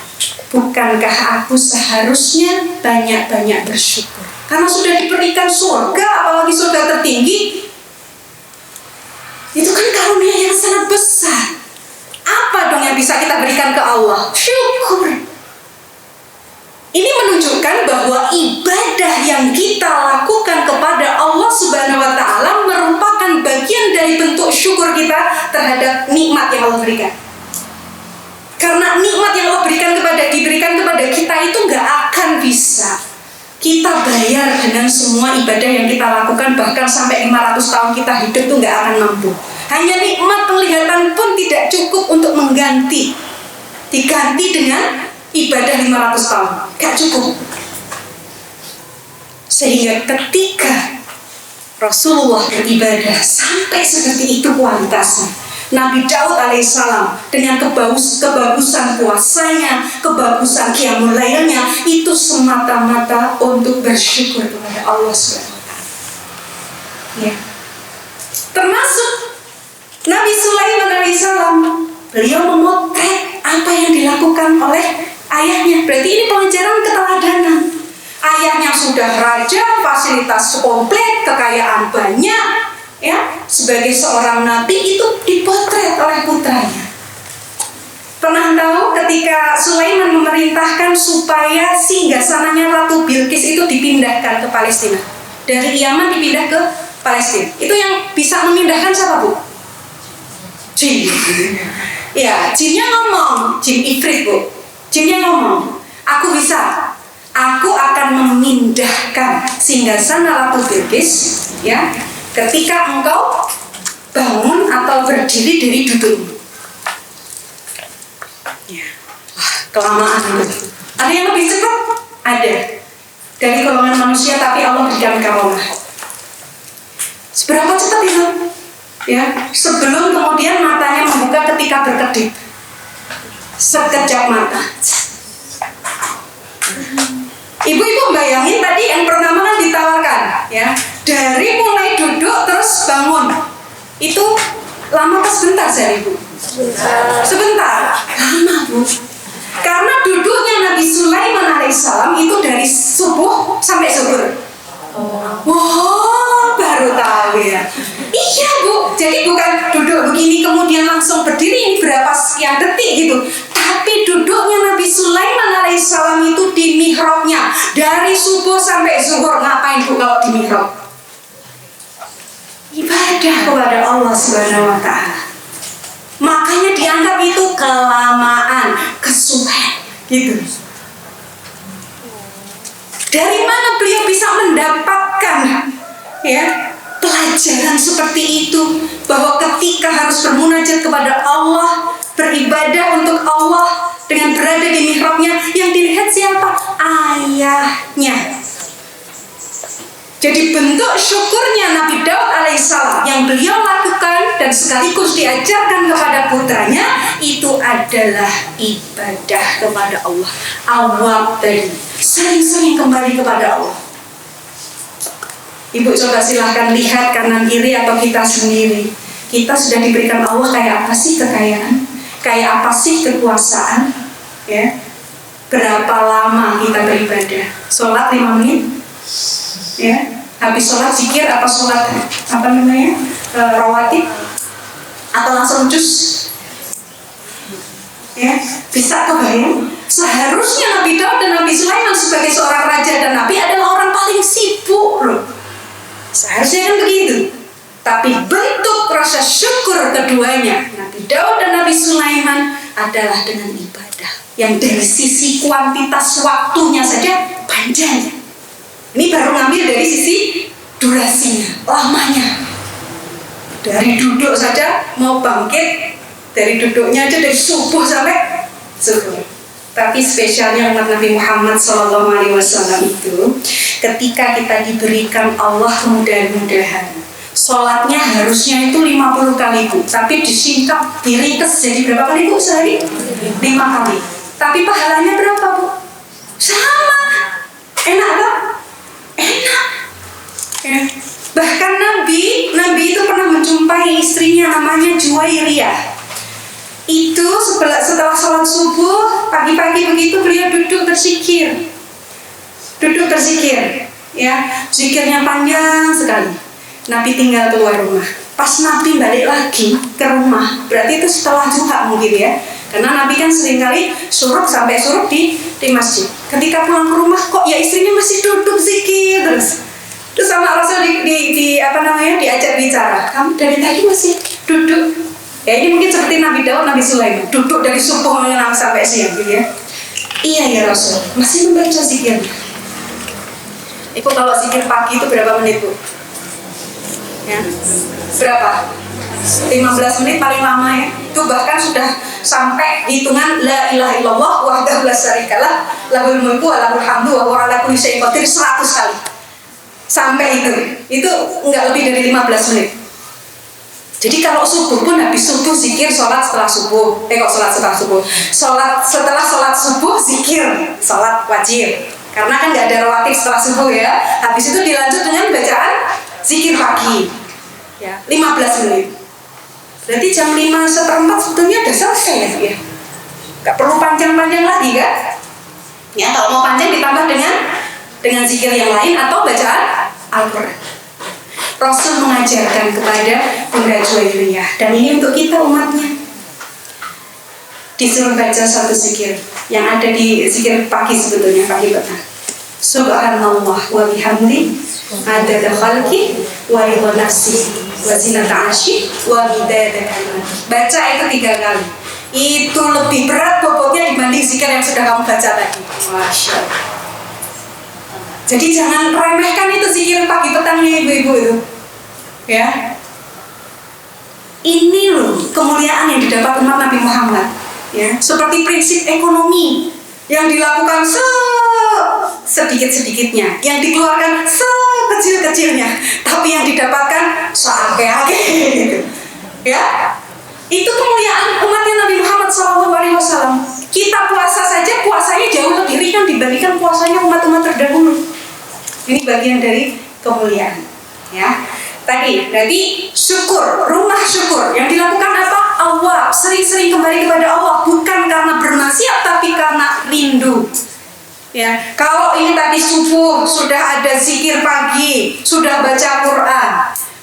Speaker 1: Bukankah aku seharusnya banyak-banyak bersyukur karena sudah diberikan surga, apalagi surga tertinggi? Itu kan karunia yang sangat besar. Apa dong yang bisa kita berikan ke Allah? Syukur. Ini menunjukkan bahwa ibadah yang kita lakukan kepada Allah Subhanahu Wa Taala merupakan bagian dari bentuk syukur kita terhadap nikmat yang Allah berikan. Karena nikmat yang Allah diberikan kepada kita itu nggak akan bisa kita bayar dengan semua ibadah yang kita lakukan, bahkan sampai 500 tahun kita hidup tuh nggak akan mampu. Hanya nikmat penglihatan pun tidak cukup untuk diganti dengan ibadah 500 tahun, nggak cukup. Sehingga ketika Rasulullah beribadah sampai seperti itu kualitasnya, Nabi Daud alaihissalam dengan kebagusan puasanya, kebagusan qiyamul lailnya, itu semata-mata untuk bersyukur kepada Allah SWT. Ya. Termasuk Nabi Sulaiman alaihissalam, beliau memotret apa yang dilakukan oleh ayahnya. Berarti ini pelajaran keteladanan. Ayahnya sudah raja, fasilitas komplit, kekayaan banyak, ya, sebagai seorang nabi itu dipotret oleh putranya. Pernah tahu ketika Sulaiman memerintahkan supaya singgasananya Ratu Bilqis itu dipindahkan ke Palestina, dari Yaman dipindah ke Palestina, itu yang bisa memindahkan siapa, Bu? Jin. Ya, jinnya ngomong, jin ifrit, Bu. Jinnya ngomong, aku bisa. Aku akan memindahkan singgasana Ratu Bilqis, ya, ketika engkau bangun atau berdiri dari dudukmu. Ya. Wah, kelamaan itu. Ada yang lebih cepat? Ada. Dari golongan manusia, tapi Allah berikan karomah. Seberapa cepat itu? Ya, sebelum kemudian matanya membuka ketika berkedip. Sekejap mata. Ibu-ibu bayangin tadi yang pertama kan ditawarkan, ya, dari mulai duduk terus bangun, itu lama apa sebentar sih, Ibu? Sebentar, lama, Bu. Karena duduknya Nabi Sulaiman alaihissalam itu dari subuh sampai zuhur. Wow, baru tahu ya. Iya, Bu. Jadi bukan duduk begini kemudian langsung berdiri, ini berapa sekian detik gitu. Tapi duduknya Nabi Sulaiman alaihissalam itu di mihrabnya dari subuh sampai zuhur. Ngapain, Bu, kalau di mihrab? Ibadah kepada Allah Subhanahu wa ta'ala. Makanya dianggap itu kelamaan, kesuwen gitu. Dari mana beliau bisa mendapatkan, ya, pelajaran seperti itu, bahwa ketika harus bermunajat kepada Allah, beribadah untuk Allah dengan berada di mihrabnya, yang dilihat siapa? Ayahnya. Jadi bentuk syukurnya Nabi Daud alaihissalam yang beliau lakukan dan sekaligus diajarkan kepada putranya itu adalah ibadah kepada Allah. Awab tadi, sering-sering kembali kepada Allah. Ibu coba silahkan lihat kanan kiri atau kita sendiri. Kita sudah diberikan Allah kayak apa sih kekayaan? Kayak apa sih kekuasaan? Ya. Berapa lama kita beribadah? Sholat 5 menit? Ya, habis sholat zikir atau sholat rawatib atau langsung jus, ya, bisa kebayang? Seharusnya Nabi Daud dan Nabi Sulaiman sebagai seorang raja dan nabi adalah orang paling sibuk loh. Seharusnya kan begitu. Tapi bentuk rasa syukur keduanya, Nabi Daud dan Nabi Sulaiman, adalah dengan ibadah yang dari sisi kuantitas waktunya saja panjang. Ini baru ngambil dari sisi durasinya, lamanya. Dari duduk saja mau bangkit, dari duduknya aja dari subuh sampai zuhur. Tapi spesialnya umat Nabi Muhammad SAW itu, ketika kita diberikan Allah kemudahan-mudahan, sholatnya harusnya itu 50 kali, Bu, tapi disingkat, diringkes jadi berapa kali, Bu, sehari? 5 kali. Tapi pahalanya berapa, Bu? Sama. Enak kan? Enak. Ya. Bahkan Nabi itu pernah menjumpai istrinya namanya Juwairiyah. Itu setelah sholat subuh, pagi-pagi begitu beliau duduk berzikir. Ya, zikirnya panjang sekali. Nabi tinggal keluar rumah. Pas Nabi balik lagi ke rumah, berarti itu setelah duha mungkin ya. Karena Nabi kan seringkali sampai suruh di masjid. Ketika pulang ke rumah, kok ya istrinya masih duduk zikir terus. Terus sama Rasul diajak bicara. Kamu dari tadi masih duduk Ya ini mungkin seperti Nabi Daud, Nabi Sulaiman, duduk dari subuh mengenang sampai siang gitu ya. Iya ya Rasul, masih membaca zikir. Ibu kalau zikir pagi itu berapa menit Bu? Ya, berapa? 15 menit paling lama ya. Itu bahkan sudah sampai hitungan la ilaha illallah wahdahu la syarikalah lahul mulku wa lahul hamdu wa huwa ala kulli syai'in qadir 100 kali. Sampai itu enggak lebih dari 15 menit. Jadi kalau subuh pun habis subuh zikir, sholat setelah subuh. Sholat setelah subuh. Setelah sholat subuh zikir, sholat wajib. Karena kan nggak ada rawatib setelah subuh ya. Habis itu dilanjut dengan bacaan zikir pagi. Ya, 15 menit. Berarti jam 5:04 sebetulnya udah selesai ya. Nggak perlu panjang-panjang lagi kan? Ya kalau mau panjang ditambah dengan zikir yang lain atau bacaan Al-Quran. Rasul mengajarkan kepada Bunda Juwairiyah, dan ini untuk kita umatnya. Disuruh baca satu zikir yang ada di zikir pagi sebetulnya, pagi petang. Subhanallah wa bihamdi adada khalqi wa ridha nafsi wa zinata 'arsy wa midada kalimati. Baca itu 3 kali. Itu lebih berat bobotnya dibanding zikir yang sudah kamu baca tadi. Masya Allah. Jadi jangan remehkan itu zikir pagi petangnya ibu-ibu itu. Ya. Ini loh kemuliaan yang didapat umat Nabi Muhammad. Ya, seperti prinsip ekonomi yang dilakukan sedikit-sedikitnya, yang dikeluarkan sekecil-kecilnya, tapi yang didapatkan seake-ake gitu. Ya. Itu kemuliaan umatnya Nabi Muhammad SAW. Kita puasa saja, puasanya jauh lebih ringan dibandingkan puasanya umat-umat terdahulu. Ini bagian dari kemuliaan. Ya, tadi berarti syukur, rumah syukur yang dilakukan apa? Awal sering-sering kembali kepada Allah, bukan karena bermaksiat tapi karena rindu. Ya, kalau ini tadi subuh sudah ada zikir pagi, sudah baca Quran,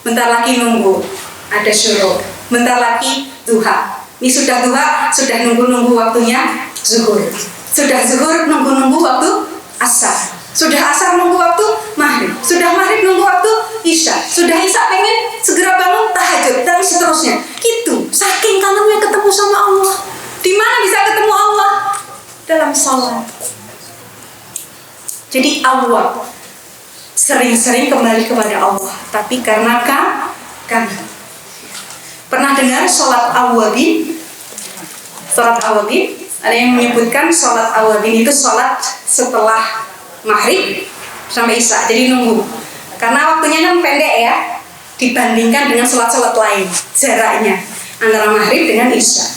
Speaker 1: bentar lagi nunggu ada syuruk, bentar lagi duha. Ini sudah duha, sudah nunggu-nunggu waktunya zuhur. Sudah zuhur nunggu-nunggu waktu asar. Sudah asar nunggu waktu maghrib. Sudah maghrib nunggu waktu isya. Sudah isya pengen segera bangun tahajud dan seterusnya. Gitu. Saking kangennya ketemu sama Allah. Di mana bisa ketemu Allah? Dalam salat. Jadi awal sering-sering kembali kepada Allah. Tapi karena kangen. Pernah dengar sholat awabin? Sholat awabin? Ada yang menyebutkan sholat awabin itu sholat setelah maghrib sampai isya, jadi nunggu. Karena waktunya kan pendek ya, dibandingkan dengan sholat-sholat lain, jaraknya antara maghrib dengan isya.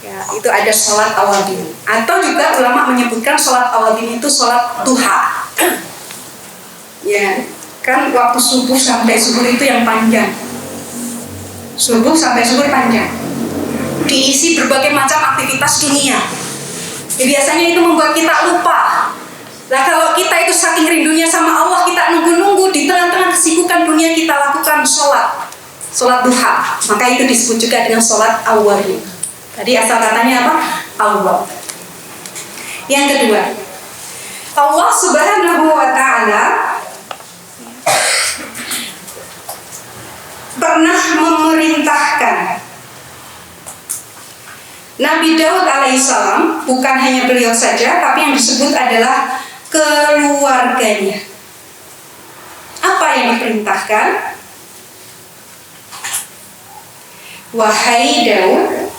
Speaker 1: Ya, itu ada sholat awabin. Atau juga ulama menyebutkan sholat awabin itu sholat duha. Ya, kan waktu subuh sampai zuhur itu yang panjang. Subuh sampai zuhur panjang. Diisi berbagai macam aktivitas dunia. Ya, biasanya itu membuat kita lupa. Nah kalau kita itu saking rindunya sama Allah, kita nunggu-nunggu di tengah-tengah kesibukan dunia kita lakukan sholat duha. Maka itu disebut juga dengan sholat awwabin. Tadi asal katanya apa? Awwab. Yang kedua, Allah Subhanahu wa Ta'ala pernah memerintahkan Nabi Daud alaihissalam, bukan hanya beliau saja, tapi yang disebut adalah keluarganya. Apa yang diperintahkan? Wahai Daud,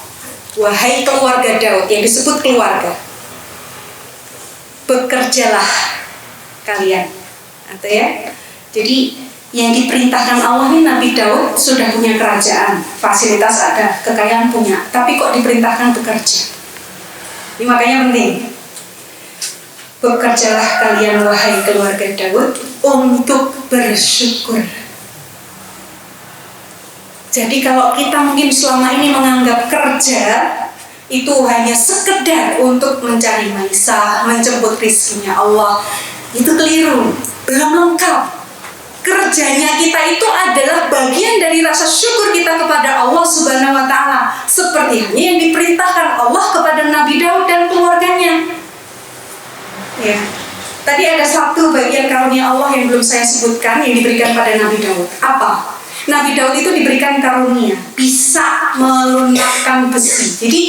Speaker 1: wahai keluarga Daud, yang disebut keluarga, bekerjalah kalian. Atau ya, jadi yang diperintahkan Allah ini Nabi Daud sudah punya kerajaan, fasilitas ada, kekayaan punya, tapi kok diperintahkan bekerja. Ini makanya penting. Bekerjalah kalian wahai keluarga Daud untuk bersyukur. Jadi kalau kita mungkin selama ini menganggap kerja itu hanya sekedar untuk mencari maisah, menjemput rizkinya Allah, itu keliru, belum lengkap. Kerjanya kita itu adalah bagian dari rasa syukur kita kepada Allah Subhanahu wa Ta'ala, seperti yang diperintahkan Allah kepada Nabi Daud dan keluarganya. Ya, tadi ada satu bagian karunia Allah yang belum saya sebutkan yang diberikan pada Nabi Daud. Apa? Nabi Daud itu diberikan karunia bisa melunakkan besi. Jadi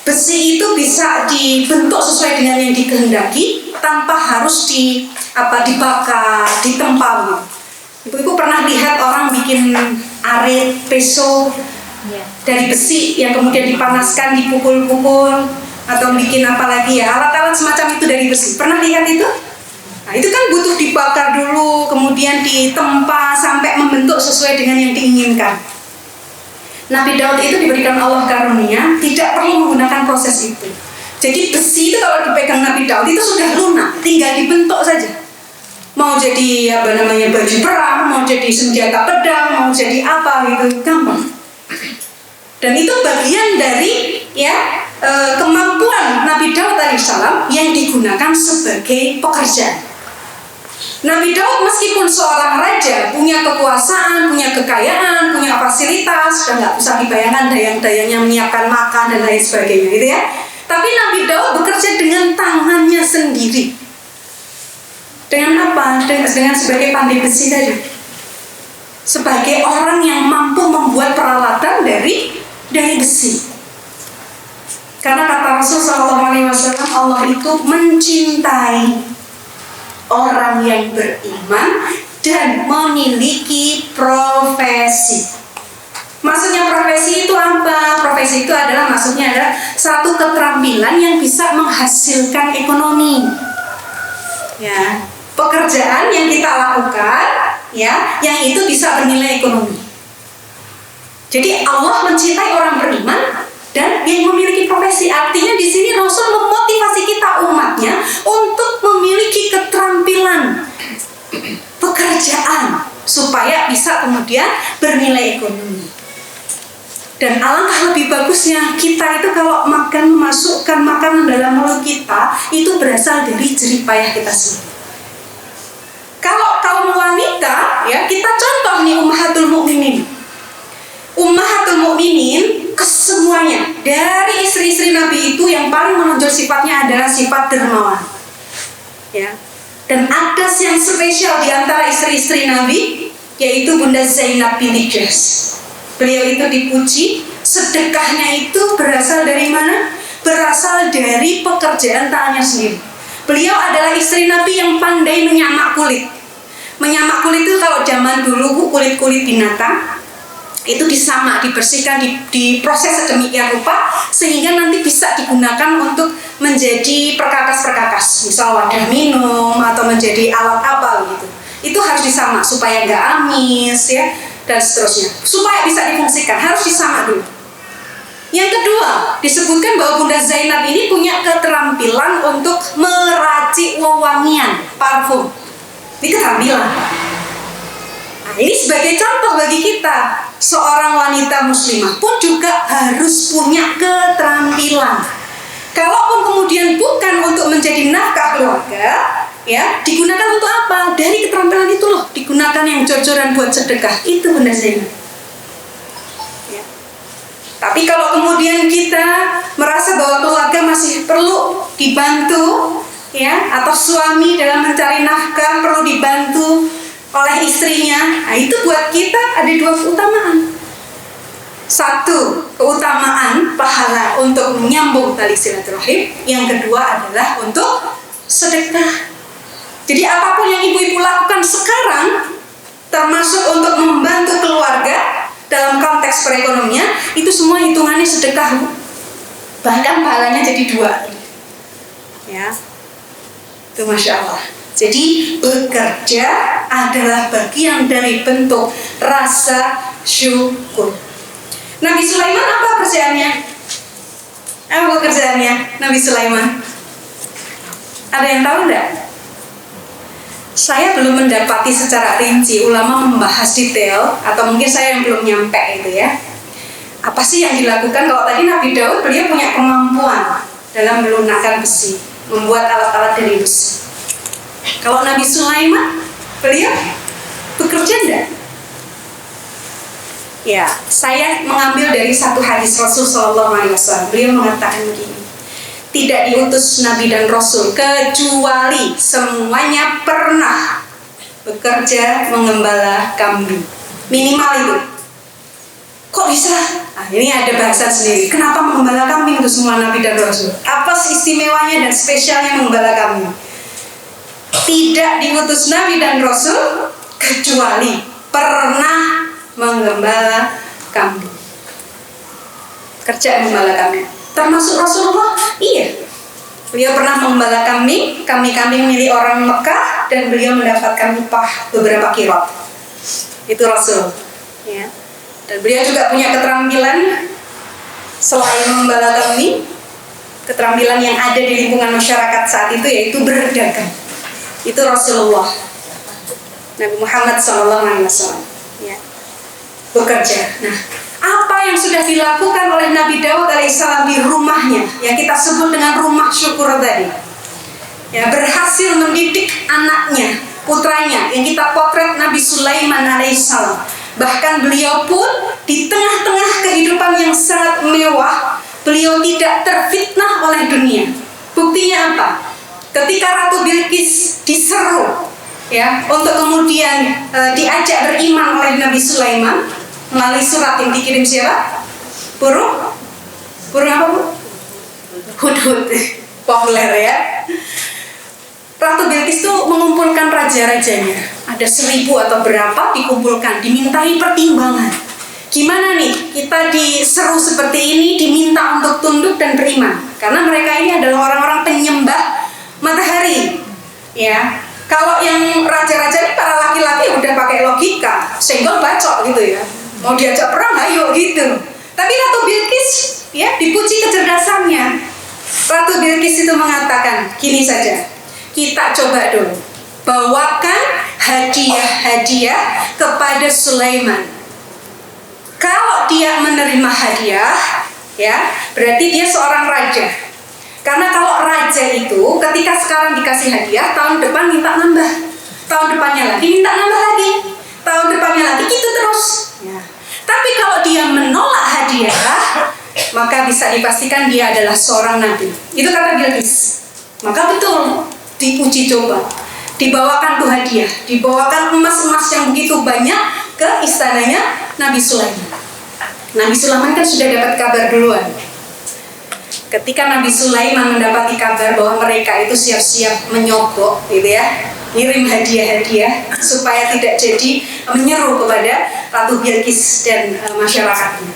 Speaker 1: besi itu bisa dibentuk sesuai dengan yang dikehendaki tanpa harus dibakar, ditempa gitu. Ibu-ibu pernah lihat orang bikin arit, peso dari besi yang kemudian dipanaskan, dipukul-pukul, atau bikin apa lagi ya, alat-alat semacam itu dari besi. Pernah lihat itu? Nah, itu kan butuh dibakar dulu, kemudian ditempa sampai membentuk sesuai dengan yang diinginkan. Nabi Daud itu diberikan Allah karunia, tidak perlu menggunakan proses itu. Jadi besi itu kalau dipegang Nabi Daud itu sudah lunak, tinggal dibentuk saja. Mau jadi baju perang, mau jadi senjata pedang, mau jadi apa gitu, gampang. Dan itu bagian dari kemampuan Nabi Daud alaihissalam yang digunakan sebagai pekerjaan. Nabi Daud meskipun seorang raja, punya kekuasaan, punya kekayaan, punya fasilitas, sudah nggak bisa dibayangkan dayang-dayangnya menyiapkan makan dan lain sebagainya gitu ya. Tapi Nabi Daud bekerja dengan tangannya sendiri. Dengan apa? Dengan sebagai pandai besi tadi. Sebagai orang yang mampu membuat peralatan dari besi. Karena kata Rasulullah SAW, Allah itu mencintai orang yang beriman dan memiliki profesi. Maksudnya profesi itu apa? Profesi itu maksudnya adalah satu keterampilan yang bisa menghasilkan ekonomi. Ya, pekerjaan yang kita lakukan, ya, yang itu bisa bernilai ekonomi. Jadi Allah mencintai orang beriman dan yang memiliki profesi. Artinya di sini Rasul memotivasi kita umatnya untuk memiliki keterampilan pekerjaan supaya bisa kemudian bernilai ekonomi. Dan alangkah lebih bagusnya kita itu kalau memasukkan makanan dalam mulut kita itu berasal dari jerih payah kita sendiri. Kalau kaum wanita, ya, kita contoh nih Ummahatul Mukminin. Ummahatul Mukminin kesemuanya dari istri-istri Nabi itu yang paling menonjol sifatnya adalah sifat dermawan. Ya. Dan ada yang spesial di antara istri-istri Nabi, yaitu Bunda Zainab binti Jahsy. Beliau itu dipuji, sedekahnya itu berasal dari mana? Berasal dari pekerjaan tangannya sendiri. Beliau adalah istri Nabi yang pandai menyamak kulit. Menyamak kulit itu kalau zaman dulu kulit-kulit binatang itu disamak, dibersihkan, diproses sedemikian rupa sehingga nanti bisa digunakan untuk menjadi perkakas-perkakas, misal wadah minum atau menjadi alat apa gitu. Itu harus disamak supaya nggak amis ya dan seterusnya. Supaya bisa difungsikan harus disamak dulu. Yang kedua, disebutkan bahwa Bunda Zainab ini punya keterampilan untuk meracik wewangian, parfum. Ini keterampilan. Nah, ini sebagai contoh bagi kita, seorang wanita muslimah pun juga harus punya keterampilan. Kalaupun kemudian bukan untuk menjadi nafkah keluarga, ya, digunakan untuk apa? Dari keterampilan itu loh, digunakan yang jor-joran buat sedekah. Itu Bunda Zainab. Ya. Tapi kalau kemudian kita merasa bahwa keluarga masih perlu dibantu, ya, atau suami dalam mencari nafkah perlu dibantu oleh istrinya, nah itu buat kita ada dua keutamaan. Satu, keutamaan pahala untuk menyambung tali silaturahim. Yang kedua adalah untuk sedekah. Jadi apapun yang ibu-ibu lakukan sekarang, termasuk untuk membantu keluarga dalam konteks perekonomian, itu semua hitungannya sedekah. Bahkan pahalanya jadi dua. Ya, itu Masya Allah. Jadi bekerja adalah bagian dari bentuk rasa syukur. Nabi Sulaiman apa pekerjaannya? Apa pekerjaannya Nabi Sulaiman? Ada yang tahu enggak? Saya belum mendapati secara rinci ulama membahas detail, atau mungkin saya yang belum nyampe itu ya. Apa sih yang dilakukan? Kalau tadi Nabi Daud, beliau punya kemampuan dalam melunakkan besi, membuat alat-alat dari besi. Kalau Nabi Sulaiman, beliau bekerja enggak? Ya, saya mengambil dari satu hadis Rasul SAW. Beliau mengatakan begini: tidak diutus Nabi dan Rasul kecuali semuanya pernah bekerja mengembala kambing. minimal itu. Kok bisa? Nah, ini ada bahasan sendiri. Kenapa menggembala kambing itu semua nabi dan rasul? Apa istimewanya dan spesialnya menggembala kambing? Tidak diutus nabi dan rasul kecuali pernah menggembala kambing. Kerja menggembala kambing. Termasuk Rasulullah? Iya. Beliau pernah menggembala kambing, kambing milik orang Mekah, dan beliau mendapatkan upah beberapa kirot. Itu Rasul. Ya. Dan beliau juga punya keterampilan selain menggembala kambing, keterampilan yang ada di lingkungan masyarakat saat itu yaitu berdagang. Itu Rasulullah Nabi Muhammad SAW. Ya. Bekerja. Nah, apa yang sudah dilakukan oleh Nabi Daud alaihissalam di rumahnya yang kita sebut dengan rumah syukur tadi, ya, berhasil mendidik anaknya, putranya yang kita potret Nabi Sulaiman alaihissalam. Bahkan beliau pun di tengah-tengah kehidupan yang sangat mewah, beliau tidak terfitnah oleh dunia. Buktinya apa? Ketika Ratu Bilqis diseru, ya, untuk kemudian diajak beriman oleh Nabi Sulaiman melalui surat yang dikirim siapa? Burung apa, Bu? Hudhud. Populer ya. Ratu Bilqis itu mengumpulkan raja-rajanya. Ada 1000 atau berapa dikumpulkan, dimintai pertimbangan. Gimana nih kita diseru seperti ini, diminta untuk tunduk dan beriman? Karena mereka ini adalah orang-orang penyembah matahari. Ya, kalau yang raja-raja ini para laki-laki udah pakai logika, senggol bacok gitu ya. Mau diajak perang, ayo gitu. Tapi Ratu Bilqis, ya, dipuji kecerdasannya. Ratu Bilqis itu mengatakan, gini saja, kita coba dulu bawakan hadiah-hadiah kepada Sulaiman. Kalau dia menerima hadiah, ya, berarti dia seorang raja. Karena kalau raja itu ketika sekarang dikasih hadiah, tahun depan minta nambah, tahun depannya lagi minta nambah lagi, tahun depannya lagi, gitu terus. Ya. Tapi kalau dia menolak hadiah, maka bisa dipastikan dia adalah seorang nabi. Itu kata Bilqis. Maka betul dipuji coba, dibawakan tuh hadiah, dibawakan emas-emas yang begitu banyak ke istananya Nabi Sulaiman. Nabi Sulaiman kan sudah dapat kabar duluan. Ketika Nabi Sulaiman mendapati kabar bahwa mereka itu siap-siap menyogok, gitu ya, ngirim hadiah-hadiah supaya tidak jadi menyeru kepada Ratu Bilqis dan masyarakatnya.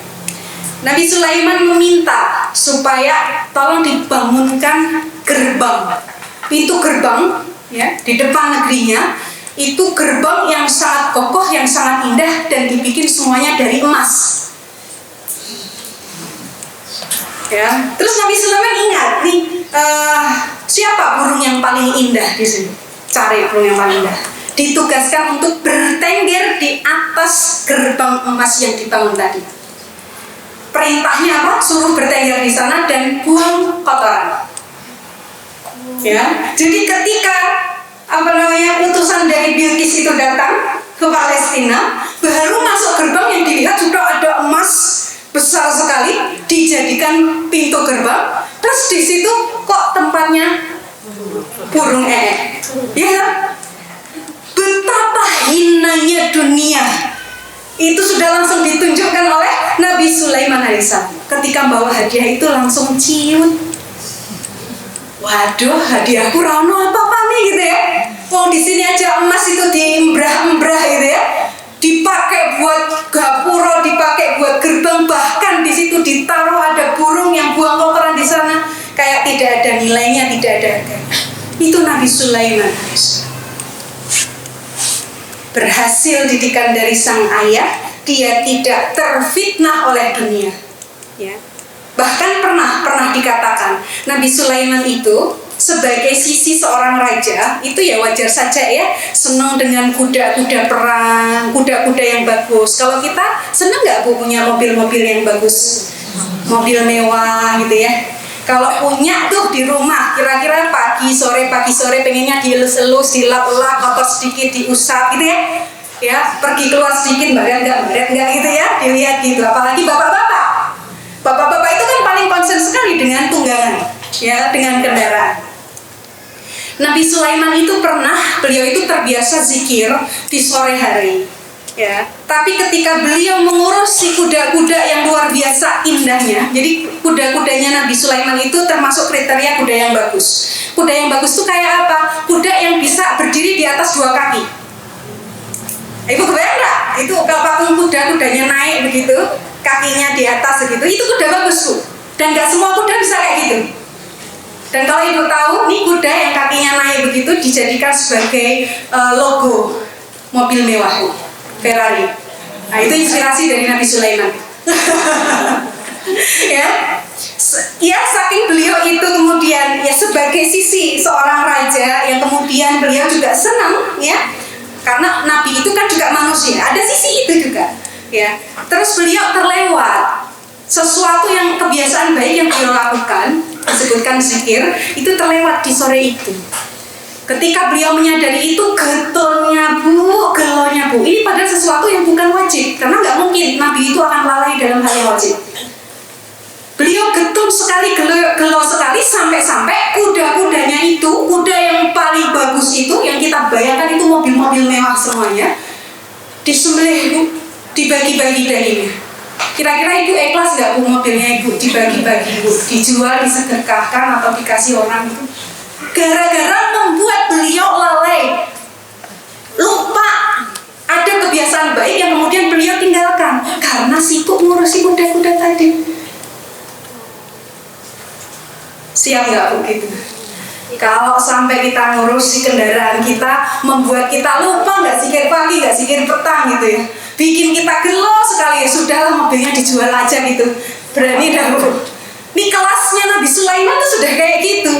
Speaker 1: Nabi Sulaiman meminta supaya tolong dibangunkan gerbang, pintu gerbang, ya, di depan negerinya. Itu gerbang yang sangat kokoh, yang sangat indah, dan dibikin semuanya dari emas. Ya, terus Nabi Sulaiman ingat nih, siapa burung yang paling indah di sini? Cari burung yang paling indah. Ditugaskan untuk bertengger di atas gerbang emas yang dibangun tadi. Perintahnya apa? Suruh bertengger di sana dan buang kotoran. Ya, jadi ketika utusan dari Bilqis itu datang ke Palestina, baru masuk gerbang yang dilihat sudah ada emas besar sekali dijadikan pintu gerbang. Terus di situ kok tempatnya burung ya, betapa hinanya dunia itu sudah langsung ditunjukkan oleh Nabi Sulaiman alaihissalam. Ketika bawa hadiah itu langsung ciut. Waduh, hadiahku rano apa nih gitu ya. Di sini aja emas itu diembrah-embrah gitu ya. Dipakai buat gapura, dipakai buat gerbang, bahkan di situ ditaruh ada burung yang buang kotoran di sana, kayak tidak ada nilainya, tidak ada harganya. Itu Nabi Sulaiman. Berhasil didikan dari sang ayah, dia tidak terfitnah oleh dunia. Ya. Bahkan pernah dikatakan Nabi Sulaiman itu sebagai sisi seorang raja itu ya wajar saja ya, senang dengan kuda-kuda perang, kuda-kuda yang bagus. Kalau kita senang nggak Bu punya mobil-mobil yang bagus, mobil mewah gitu ya? Kalau punya tuh di rumah, kira-kira pagi sore pengennya dielus-elus, dilap-lap, kotor sedikit diusap gitu ya? Ya, pergi keluar sedikit badan enggak gitu ya, dilihat gitu. Apalagi bapak-bapak itu kan paling concern sekali dengan tunggangan, ya, dengan kendaraan. Nabi Sulaiman itu beliau itu terbiasa zikir di sore hari. Ya, tapi ketika beliau mengurus si kuda-kuda yang luar biasa indahnya, jadi kuda-kudanya Nabi Sulaiman itu termasuk kriteria kuda yang bagus. Kuda yang bagus itu kayak apa? Kuda yang bisa berdiri di atas dua kaki. Ibu kebayang nggak? Itu kalau patung kuda-kudanya naik begitu, kakinya di atas begitu, itu kuda bagus tuh. Dan nggak semua kuda bisa kayak gitu. Dan kalau ibu tahu, nih kuda yang kakinya naik begitu dijadikan sebagai logo mobil mewah. Ferrari. Nah, itu inspirasi dari Nabi Sulaiman. Ya, saking beliau itu kemudian ya sebagai sisi seorang raja yang kemudian beliau juga senang ya. Karena Nabi itu kan juga manusia, ada sisi itu juga. Ya. Terus beliau terlewat sesuatu yang kebiasaan baik yang beliau lakukan, disebutkan zikir, itu terlewat di sore itu. Ketika beliau menyadari itu gelonya bu, ini padahal sesuatu yang bukan wajib, karena nggak mungkin Nabi itu akan lalai dalam hal yang wajib. Beliau getun sekali, gelo sekali sampai-sampai kuda-kudanya itu, kuda yang paling bagus itu, yang kita bayangkan itu mobil-mobil mewah semuanya, disembelih bu, dibagi-bagi dagingnya. Kira-kira ibu ikhlas nggak bu mobilnya ibu dibagi-bagi bu, dijual, disedekahkan atau dikasih orang itu? Gara-gara membuat beliau lalai, lupa ada kebiasaan baik yang kemudian beliau tinggalkan karena sibuk ngurusi kuda-kuda tadi. Siap nggak bu gitu? Kalau sampai kita ngurusi kendaraan kita, membuat kita lupa nggak zikir pagi, nggak zikir petang gitu ya, bikin kita gelo sekali, ya sudahlah mobilnya dijual aja gitu, berani dah bu. Ini kelasnya Nabi Sulaiman itu sudah kayak gitu.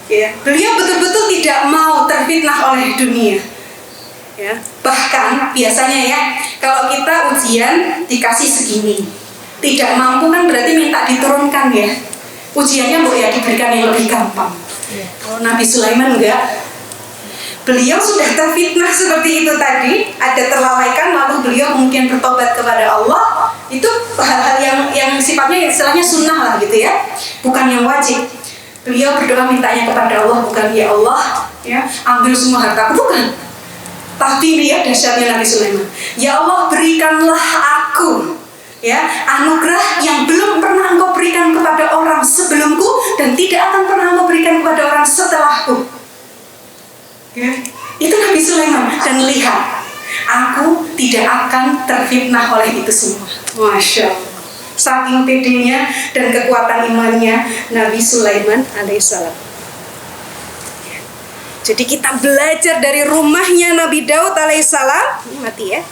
Speaker 1: Ya, beliau betul-betul tidak mau terfitnah oleh dunia. Ya, bahkan biasanya ya, kalau kita ujian dikasih segini, tidak mampu kan berarti minta diturunkan ya. Ujiannya boleh ya diberikan yang lebih gampang. Kalau Nabi Sulaiman enggak. Beliau sudah terfitnah seperti itu tadi, ada terlalaikan, lalu beliau kemudian bertobat kepada Allah. Itu hal-hal yang sifatnya istilahnya sunnah lah gitu ya, bukan yang wajib. Beliau berdoa mintanya kepada Allah, bukan ya Allah ya ambil semua hartaku, bukan. Tapi lihat dahsyatnya Nabi Sulaiman. Ya Allah, berikanlah aku ya anugerah yang belum pernah Engkau berikan kepada orang sebelumku dan tidak akan pernah Engkau berikan kepada orang setelahku. Ya, itu Nabi Sulaiman. Dan lihat, aku tidak akan terfitnah oleh itu semua. Masya Allah. Saking pedenya dan kekuatan imannya Nabi Sulaiman alaihissalam. Jadi kita belajar dari rumahnya Nabi Daud alaihissalam, mati ya,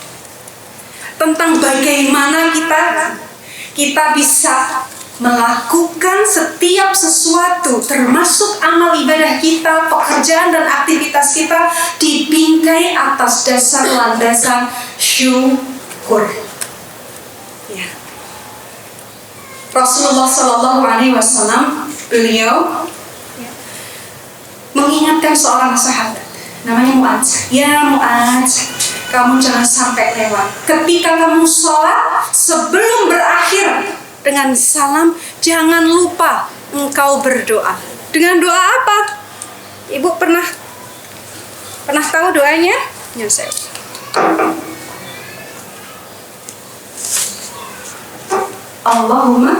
Speaker 1: tentang bagaimana kita bisa melakukan setiap sesuatu, termasuk amal ibadah kita, pekerjaan dan aktivitas kita, dibingkai atas dasar landasan syukur. Ya. Rasulullah Shallallahu Alaihi Wasallam beliau mengingatkan seorang sahabat namanya Mu'adz. Ya Mu'adz, kamu jangan sampai lewat. Ketika kamu sholat, sebelum berakhir dengan salam, jangan lupa engkau berdoa. Dengan doa apa? Ibu pernah tahu doanya? Ya saya. Allahumma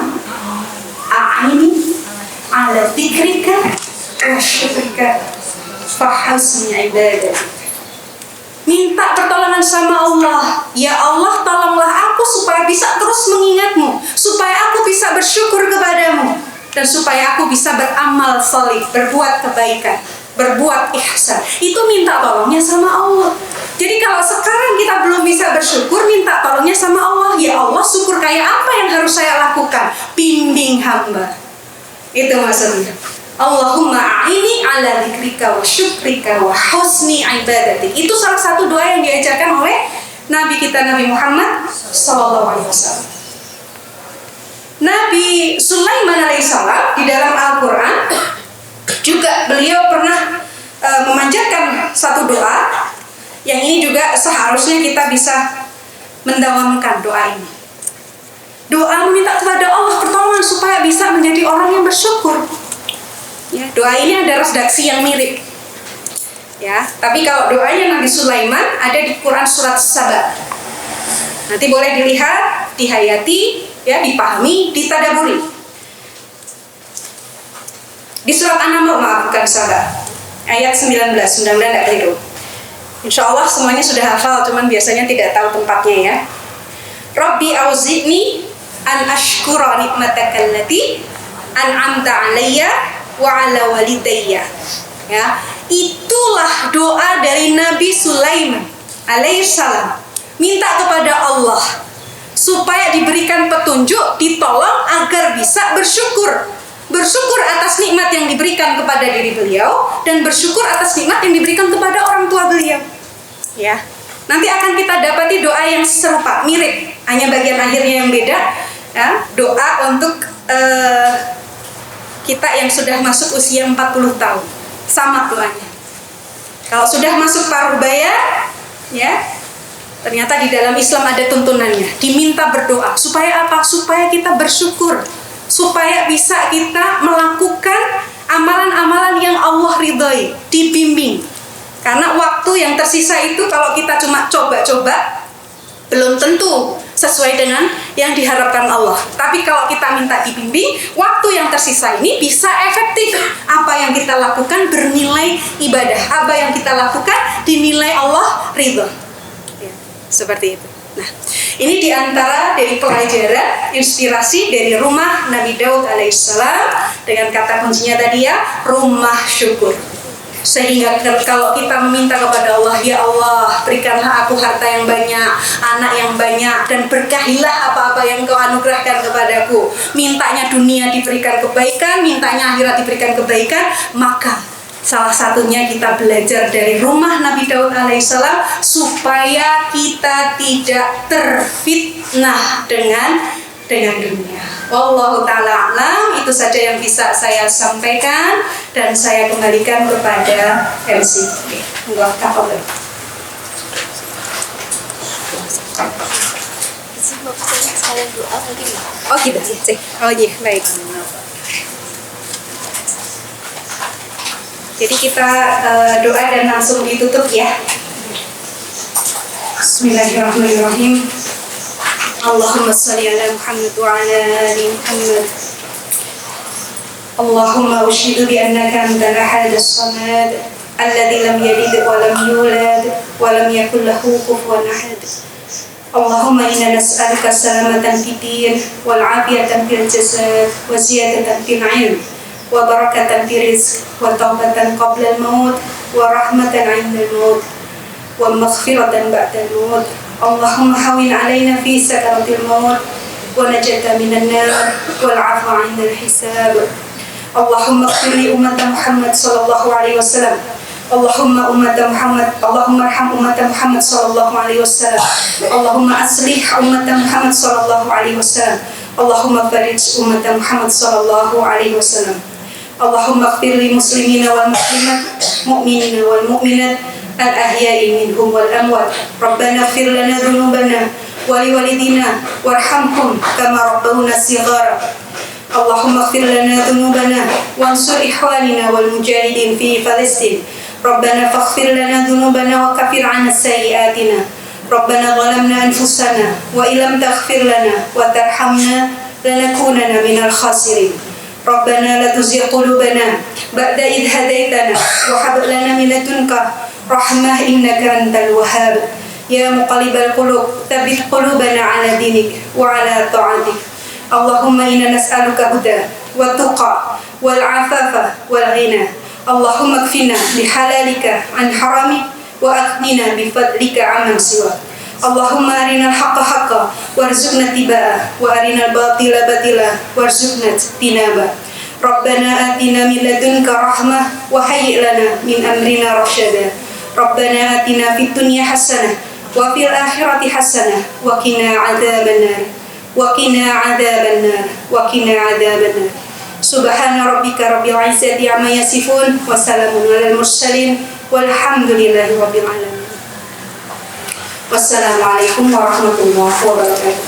Speaker 1: a'ini ala dzikrika wa syukrika fa husni ibadatik. Minta pertolongan sama Allah. Ya Allah, tolonglah aku supaya bisa terus mengingatmu, supaya aku bisa bersyukur kepadamu, dan supaya aku bisa beramal sholih, berbuat kebaikan, berbuat ihsan. Itu minta tolongnya sama Allah. Jadi kalau sekarang kita belum bisa bersyukur, minta tolongnya sama Allah. Ya Allah, syukur kayak apa yang harus saya lakukan? Bimbing hamba. Itu maksudnya. Allahumma a'ini ala dzikrika wa syukrika wa husni ibadatik. Itu salah satu doa yang diajarkan oleh Nabi kita Nabi Muhammad sallallahu alaihi wasallam. Nabi Sulaiman alaihissalam di dalam Al-Qur'an juga beliau pernah memanjatkan satu doa yang ini juga seharusnya kita bisa mendawamkan doa ini. Doa meminta kepada Allah pertolongan supaya bisa menjadi orang yang bersyukur. Ya, doa ini ada redaksi yang mirip. Ya, tapi kalau doanya Nabi Sulaiman ada di Quran surat Saba.
Speaker 2: nanti boleh dilihat, dihayati, ya, dipahami, ditadaburi. Di surat An-Naml, maaf bukan sahabat, ayat 19, mudah-mudahan tidak keliru. Insya Allah semuanya sudah hafal, cuman biasanya tidak tahu tempatnya ya. Rabbi auzi'ni an ashkura nikmataka allati an'amta alayya wa ala walidayya. Ya, itulah doa dari Nabi Sulaiman alaihissalam, minta kepada Allah supaya diberikan petunjuk, ditolong agar bisa bersyukur atas nikmat yang diberikan kepada diri beliau dan bersyukur atas nikmat yang diberikan kepada orang tua beliau. Ya, nanti akan kita dapati doa yang serupa, mirip, hanya bagian akhirnya yang beda. Ya, doa untuk kita yang sudah masuk usia 40 tahun, sama doanya. Kalau sudah masuk paruh baya, ya, ternyata di dalam Islam ada tuntunannya, diminta berdoa supaya apa? Supaya kita bersyukur, supaya bisa kita melakukan amalan-amalan yang Allah ridhoi, dibimbing. Karena waktu yang tersisa itu kalau kita cuma coba-coba, belum tentu sesuai dengan yang diharapkan Allah. Tapi kalau kita minta dibimbing, waktu yang tersisa ini bisa efektif. Apa yang kita lakukan bernilai ibadah, apa yang kita lakukan dinilai Allah ridho. Ya, seperti itu. Nah, ini diantara dari pelajaran inspirasi dari rumah Nabi Daud alaihissalam dengan kata kuncinya tadi ya, rumah syukur. Sehingga kalau kita meminta kepada Allah, ya Allah, berikanlah aku harta yang banyak, anak yang banyak, dan berkahilah apa-apa yang Kau anugerahkan kepadaku. Mintanya dunia diberikan kebaikan, mintanya akhirat diberikan kebaikan, maka salah satunya kita belajar dari rumah Nabi Daud alaihissalam supaya kita tidak terfitnah dengan dunia. Wallahu ta'ala a'lam. Itu saja yang bisa saya sampaikan dan saya kembalikan kepada MC. Allah tafadhol. Oh gitu sih. Oh iya, baik. Jadi kita doa dan langsung ditutup ya. Bismillahirrahmanirrahim. Allahumma salli ala Muhammad wa ala ali Muhammad. Allahumma ushidu bi annaka antal ahad as-samad alladhi lam yalid wa lam yulad wa lam yakul lahu kufuwan ahad. Allahumma inna nas'aluka salamatan fid din wal 'afiyatan fil jasad wa ziyadatan fil 'ilm wa barakatan fil rizq wa taubatan qabla al-maut wa rahmatan 'inda al-maut wa maghfiratan ba'da al-maut. Allahumma hawin alaina fi sakaratil maut wa najata minan nar wal 'afwa 'inda al-hisab. Allahumma ighfir li ummati Muhammad sallallahu alaihi wasallam. Allahumma arham ummati Muhammad sallallahu alaihi wasallam. Allahumma aslih ummati Muhammad sallallahu alaihi wasallam. Allahumma farij ummati Muhammad sallallahu alaihi wasallam. Allahumma ighfir lil muslimina wal muslimat, mu'minina wal mu'minat al-ahya'i minhum wal amwat. Rabbana ighfir lana dhunubana wa liwalidina warhamhum kama rabbawna shighara. Allahumma ighfir lana dhunubana wansur ikhwanina wal mujahidin fi Palestin. Rabbana faghfir lana dhunubana wa kaffir 'anna sayyi'atina. Rabbana zalamna anfusana wa illam taghfir lana wa tarhamna lanakunanna minal khasirin. Rabbana la tuzigh qulubana ba'da idh hadaitana wa hab lana min ladunka rahmah innaka antal wahhab. Ya muqallibal qulub tsabbit qulubana 'ala dinik wa 'ala ta'atik. Allahumma inna nas'aluka huda wa tuqa wal 'afafa wal ghina. Allahumma kfina bihalalika an haramik wa aghnina bifadlika 'amman siwak. Allahumma arinal haqqa haqqa warzuqna tibaa wa arinal batila batila warzuqna tinaba. Rabbana atina min ladunka rahmah wa hayyi' lana min amrina rasyada. Rabbana atina fid dunya hasanah wa fil akhirati hasanah wa qina adzabannar wa qina adzabannar wa qina adzabannar. Subhana rabbika rabbil izzati amma yasifun wa salamun alal mursalin walhamdulillahi rabbil alamin. Wassalamualaikum warahmatullahi wabarakatuh.